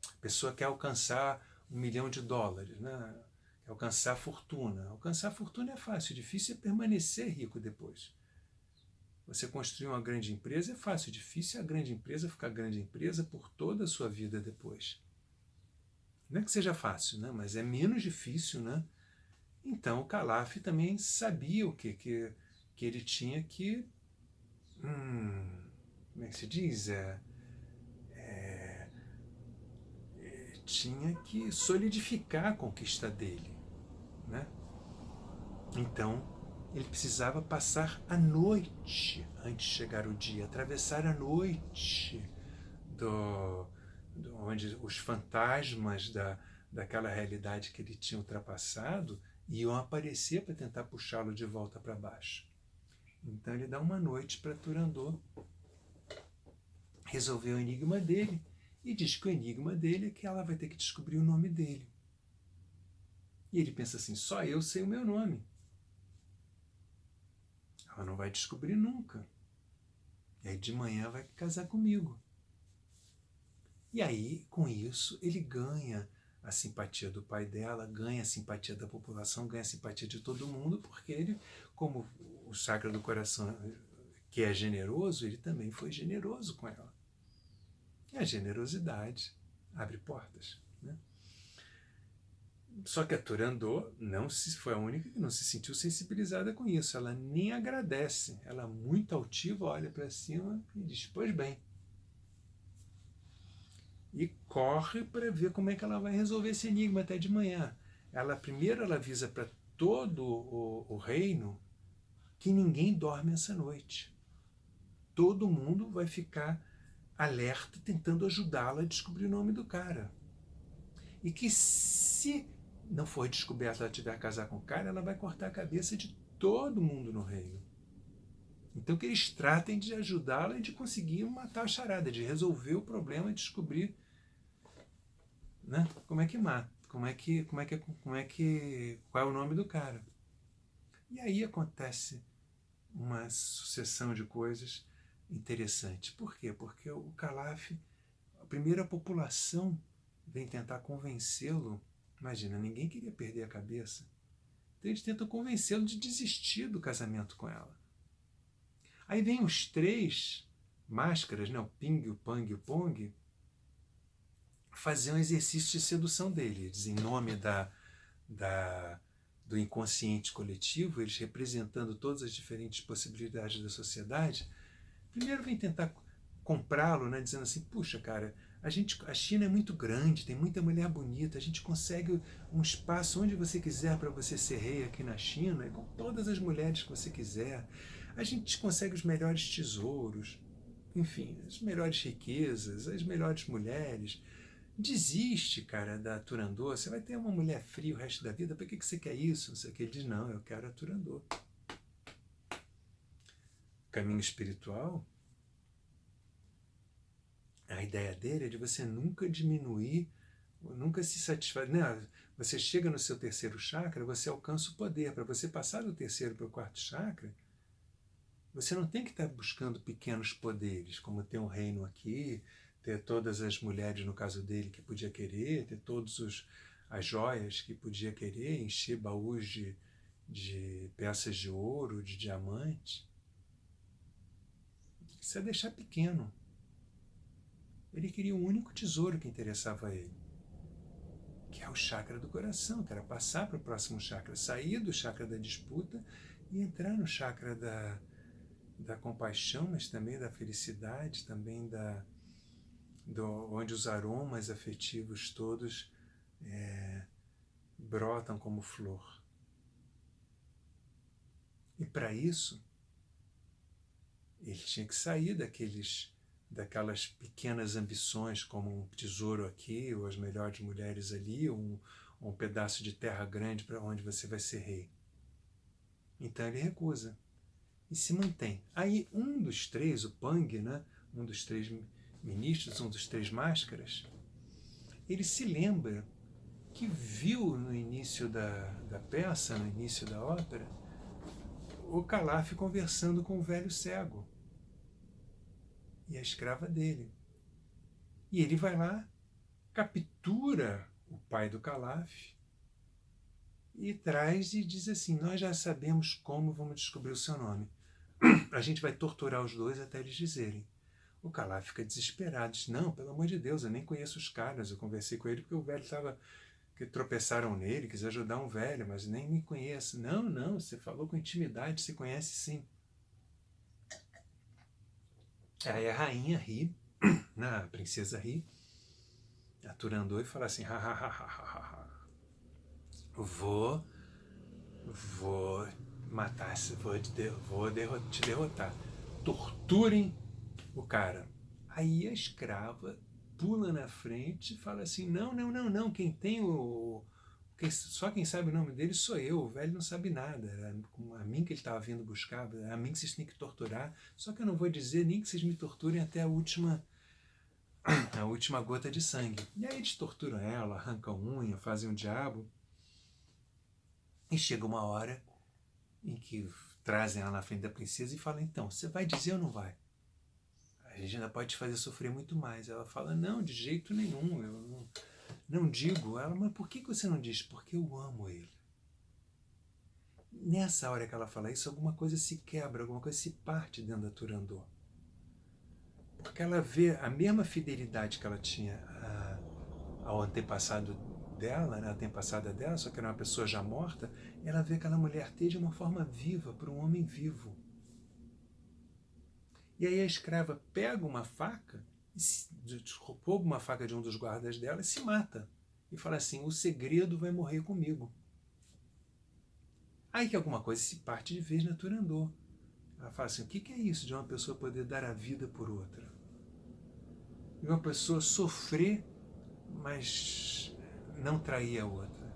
A pessoa quer alcançar $1 milhão, né? Quer alcançar a fortuna. Alcançar a fortuna é fácil, difícil é permanecer rico depois. Você construir uma grande empresa é fácil, difícil é a grande empresa ficar grande empresa por toda a sua vida depois. Não é que seja fácil, né? Mas é menos difícil, né? Então o Calaf também sabia o que ele tinha que... como é que se diz? Tinha que solidificar a conquista dele, né? Então ele precisava passar a noite antes de chegar o dia, atravessar a noite onde os fantasmas daquela realidade que ele tinha ultrapassado iam aparecer para tentar puxá-lo de volta para baixo. Então ele dá uma noite para Turandot resolver o enigma dele e diz que o enigma dele é que ela vai ter que descobrir o nome dele. E ele pensa assim, só eu sei o meu nome. Ela não vai descobrir nunca. E aí de manhã vai casar comigo. E aí, com isso, ele ganha a simpatia do pai dela, ganha a simpatia da população, ganha a simpatia de todo mundo, porque ele, como o chakra do coração que é generoso, ele também foi generoso com ela. E a generosidade abre portas, né? Só que a Turandot foi a única que não se sentiu sensibilizada com isso. Ela nem agradece. Ela, muito altiva, olha para cima e diz, pois bem. E corre para ver como é que ela vai resolver esse enigma até de manhã. Primeiro ela avisa para todo o reino que ninguém dorme essa noite. Todo mundo vai ficar alerta, tentando ajudá-la a descobrir o nome do cara. E que se não for descoberta, ela tiver a casar com o cara, ela vai cortar a cabeça de todo mundo no reino. Então que eles tratem de ajudá-la e de conseguir matar a charada, de resolver o problema e descobrir, né, como é que mata, qual é o nome do cara. E aí acontece uma sucessão de coisas interessantes. Por quê? Porque o Calaf, a primeira população vem tentar convencê-lo. Imagina, ninguém queria perder a cabeça. Então eles tentam convencê-lo de desistir do casamento com ela. Aí vem os 3 máscaras, né, o Ping, o Pang e o Pong, fazer um exercício de sedução dele. Eles, em nome do inconsciente coletivo, eles representando todas as diferentes possibilidades da sociedade, primeiro vem tentar comprá-lo, né, dizendo assim, puxa, cara, a China é muito grande, tem muita mulher bonita, a gente consegue um espaço onde você quiser para você ser rei aqui na China, com todas as mulheres que você quiser. A gente consegue os melhores tesouros, enfim, as melhores riquezas, as melhores mulheres. Desiste, cara, da Turandot. Você vai ter uma mulher fria o resto da vida, por que você quer isso? Não sei o que. Ele diz, não, eu quero a Turandot. Caminho espiritual, a ideia dele é de você nunca diminuir, nunca se satisfazer. Né? Você chega no seu terceiro chakra, você alcança o poder. Para você passar do terceiro para o quarto chakra, você não tem que estar buscando pequenos poderes, como ter um reino aqui, ter todas as mulheres, no caso dele, que podia querer, ter todas as joias que podia querer, encher baús de peças de ouro, de diamante. Isso é deixar pequeno. Ele queria um único tesouro que interessava a ele, que é o chakra do coração, que era passar para o próximo chakra, sair do chakra da disputa e entrar no chakra da compaixão, mas também da felicidade, também onde os aromas afetivos todos brotam como flor. E para isso, ele tinha que sair daquelas pequenas ambições, como um tesouro aqui, ou as melhores mulheres ali, ou um pedaço de terra grande para onde você vai ser rei. Então ele recusa e se mantém. Aí um dos três, o Pang, né, um dos três ministros, um dos três máscaras, ele se lembra que viu no início da peça, no início da ópera, o Calaf conversando com o velho cego e a escrava dele. E ele vai lá, captura o pai do Calaf e traz e diz assim: nós já sabemos como vamos descobrir o seu nome. A gente vai torturar os dois até eles dizerem. O Calaf fica desesperado, diz: não, pelo amor de Deus, eu nem conheço os caras, eu conversei com ele porque o velho estava... que tropeçaram nele, quis ajudar um velho, mas nem me conhece. Não, não, você falou com intimidade, você conhece sim. Aí a rainha ri, a princesa ri, a Turandot, e fala assim: vou matar, vou te derrotar. Torturem o cara. Aí a escrava pula na frente e fala assim: não, quem tem só quem sabe o nome dele sou eu, o velho não sabe nada, era a mim que ele estava vindo buscar, a mim que vocês têm que torturar, só que eu não vou dizer nem que vocês me torturem até a última gota de sangue. E aí eles torturam ela, arrancam unha, fazem um diabo, e chega uma hora em que trazem ela na frente da princesa e falam: então, você vai dizer ou não vai? A gente ainda pode te fazer sofrer muito mais. Ela fala: não, de jeito nenhum, eu não digo. Ela: mas por que você não diz? Porque eu amo ele. Nessa hora que ela fala isso, alguma coisa se quebra, alguma coisa se parte dentro da Turandot. Porque ela vê a mesma fidelidade que ela tinha ao antepassado dela, né, a antepassada dela, só que era uma pessoa já morta, ela vê aquela mulher ter de uma forma viva para um homem vivo. E aí a escrava pega uma faca, rouba uma faca de um dos guardas dela e se mata. E fala assim: o segredo vai morrer comigo. Aí que alguma coisa se parte de vez na Turandot. Ela fala assim: o que é isso de uma pessoa poder dar a vida por outra? De uma pessoa sofrer, mas não trair a outra.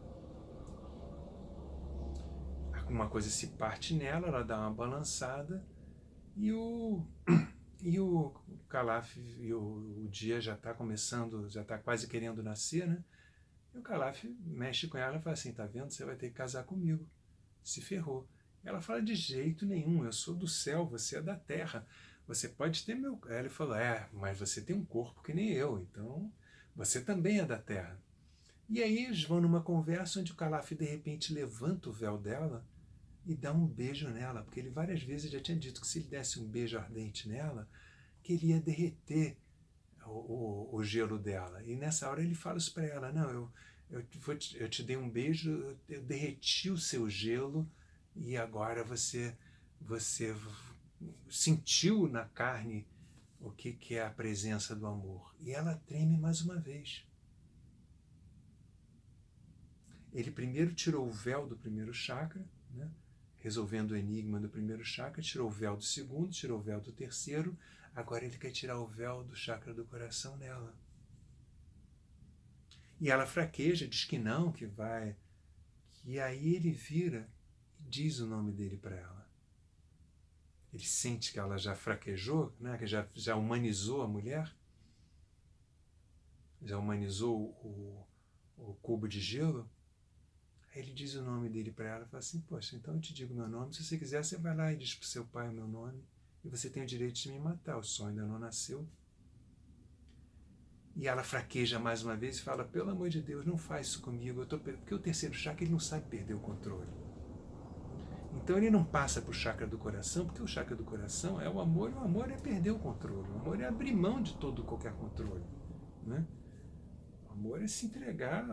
Alguma coisa se parte nela, ela dá uma balançada e o Calaf, o dia já está começando, já está quase querendo nascer, né? E o Calaf mexe com ela e fala assim: tá vendo, você vai ter que casar comigo. Se ferrou. Ela fala: de jeito nenhum, eu sou do céu, você é da terra. Você pode ter meu... Aí ele falou: mas você tem um corpo que nem eu, então você também é da terra. E aí eles vão numa conversa onde o Calaf de repente levanta o véu dela e dá um beijo nela, porque ele várias vezes já tinha dito que se ele desse um beijo ardente nela, que ele ia derreter o gelo dela. E nessa hora ele fala isso para ela: não, eu te dei um beijo, eu derreti o seu gelo e agora você sentiu na carne o que é a presença do amor. E ela treme mais uma vez. Ele primeiro tirou o véu do primeiro chakra, né, resolvendo o enigma do primeiro chakra, tirou o véu do segundo, tirou o véu do terceiro, agora ele quer tirar o véu do chakra do coração nela. E ela fraqueja, diz que não, que vai. E aí ele vira e diz o nome dele para ela. Ele sente que ela já fraquejou, né, que já humanizou a mulher, já humanizou o cubo de gelo. Aí ele diz o nome dele para ela e fala assim: poxa, então eu te digo meu nome, se você quiser você vai lá e diz para o seu pai o meu nome e você tem o direito de me matar, o sol ainda não nasceu. E ela fraqueja mais uma vez e fala: pelo amor de Deus, não faz isso comigo, porque o terceiro chakra ele não sabe perder o controle. Então ele não passa para o chakra do coração, porque o chakra do coração é o amor, e o amor é perder o controle, o amor é abrir mão de todo qualquer controle, né? O amor é se entregar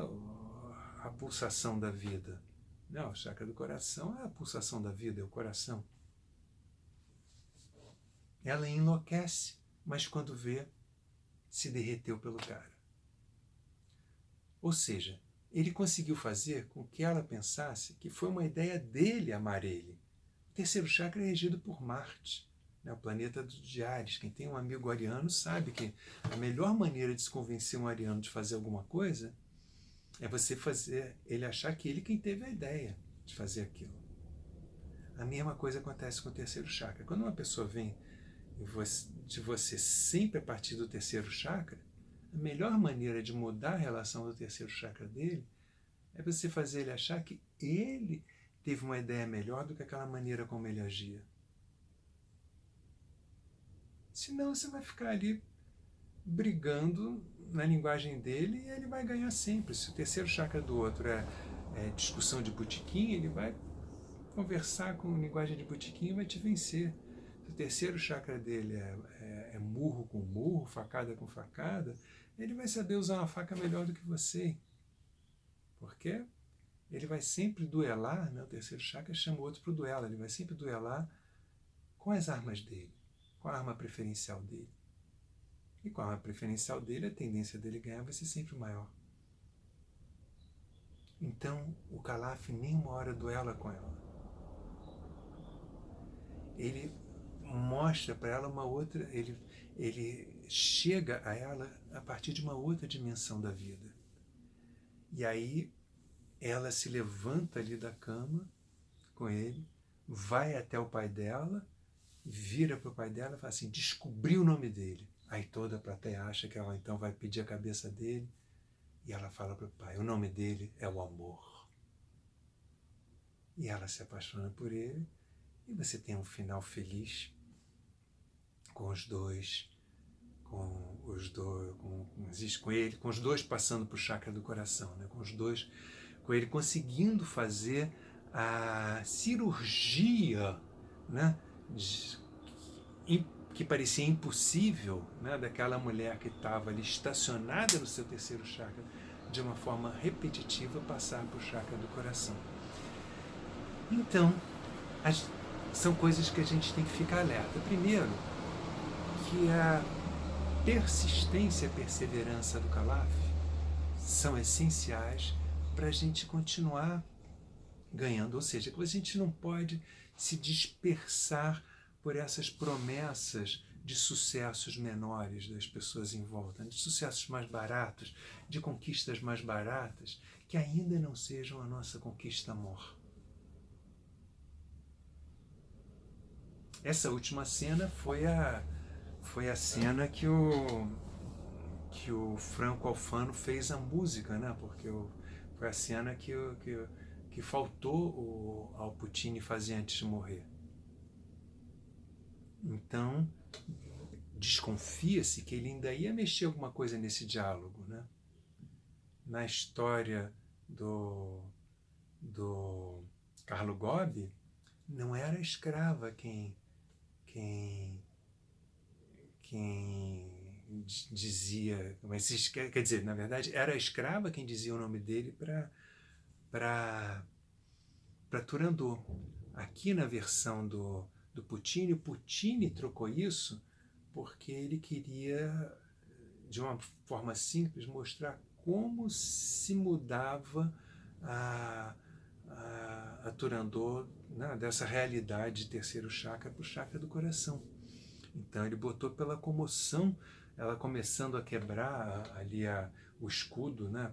à pulsação da vida, Não, o chakra do coração é a pulsação da vida, é o coração. Ela enlouquece, mas quando vê, se derreteu pelo cara. Ou seja, ele conseguiu fazer com que ela pensasse que foi uma ideia dele amar ele. O terceiro chakra é regido por Marte, né, o planeta de Áries. Quem tem um amigo ariano sabe que a melhor maneira de se convencer um ariano de fazer alguma coisa é você fazer ele achar que ele quem teve a ideia de fazer aquilo. A mesma coisa acontece com o terceiro chakra. Quando uma pessoa vem de você sempre a partir do terceiro chakra, a melhor maneira de mudar a relação do terceiro chakra dele é você fazer ele achar que ele teve uma ideia melhor do que aquela maneira como ele agia. Senão você vai ficar ali brigando na linguagem dele e ele vai ganhar sempre. Se o terceiro chakra do outro é discussão de botequim, ele vai conversar com linguagem de botequim e vai te vencer. Se o terceiro chakra dele é murro com murro, facada com facada, ele vai saber usar uma faca melhor do que você. Por quê? Ele vai sempre duelar, né? O terceiro chakra chama o outro para o duelo, ele vai sempre duelar com as armas dele, com a arma preferencial dele. E com a arma preferencial dele, a tendência dele ganhar vai ser sempre maior. Então, o Calaf nem uma hora duela com ela. Ele mostra para ela uma outra, ele chega a ela a partir de uma outra dimensão da vida. E aí ela se levanta ali da cama com ele, vai até o pai dela, vira para o pai dela e fala assim, descobri o nome dele. Aí toda a plateia acha que ela então vai pedir a cabeça dele, e ela fala para o pai, o nome dele é o amor. E ela se apaixona por ele, e você tem um final feliz com os dois, com os dois passando para o chakra do coração, né? Com ele conseguindo fazer a cirurgia, né? Que parecia impossível, né? Daquela mulher que estava ali estacionada no seu terceiro chakra, de uma forma repetitiva passar para o chakra do coração. Então, são coisas que a gente tem que ficar alerta. Primeiro, que a persistência e a perseverança do Calaf são essenciais para a gente continuar ganhando. Ou seja, que a gente não pode se dispersar por essas promessas de sucessos menores das pessoas em volta, de sucessos mais baratos, de conquistas mais baratas, que ainda não sejam a nossa conquista mor. Essa última cena foi a cena que o Franco Alfano fez a música, né? Porque foi a cena que faltou ao Puccini fazer antes de morrer. Então, desconfia-se que ele ainda ia mexer alguma coisa nesse diálogo, né? Na história do Carlo Gobbi, não era a escrava quem dizia, mas quer dizer, na verdade, era a escrava quem dizia o nome dele para Turandot. Aqui na versão do Puccini, o Puccini trocou isso porque ele queria, de uma forma simples, mostrar como se mudava a Turandot, né, dessa realidade de terceiro chakra para o chakra do coração. Então ele botou pela comoção, ela começando a quebrar ali o escudo, né,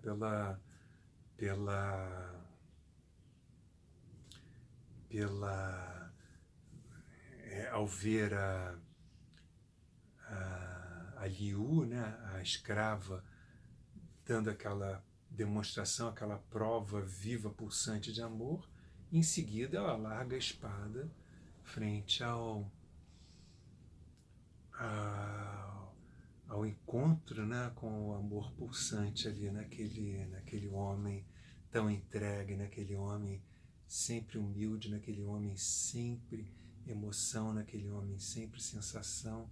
ao ver a Liu, né, a escrava, dando aquela demonstração, aquela prova viva, pulsante de amor, em seguida ela larga a espada frente ao encontro, né, com o amor pulsante ali naquele homem tão entregue, naquele homem sempre humilde, naquele homem sempre emoção, naquele homem sempre sensação,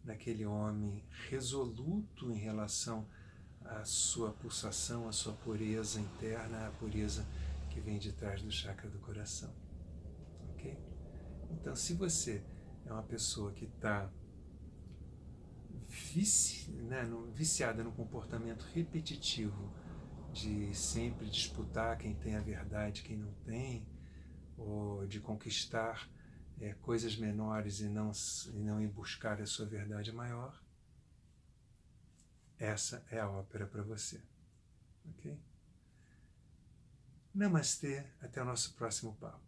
naquele homem resoluto em relação à sua pulsação, à sua pureza interna, a pureza que vem de trás do chakra do coração. Ok? Então, se você é uma pessoa que está viciada no comportamento repetitivo de sempre disputar quem tem a verdade, quem não tem, ou de conquistar coisas menores e não ir buscar a sua verdade maior, essa é a ópera para você. Ok? Namastê, até o nosso próximo papo.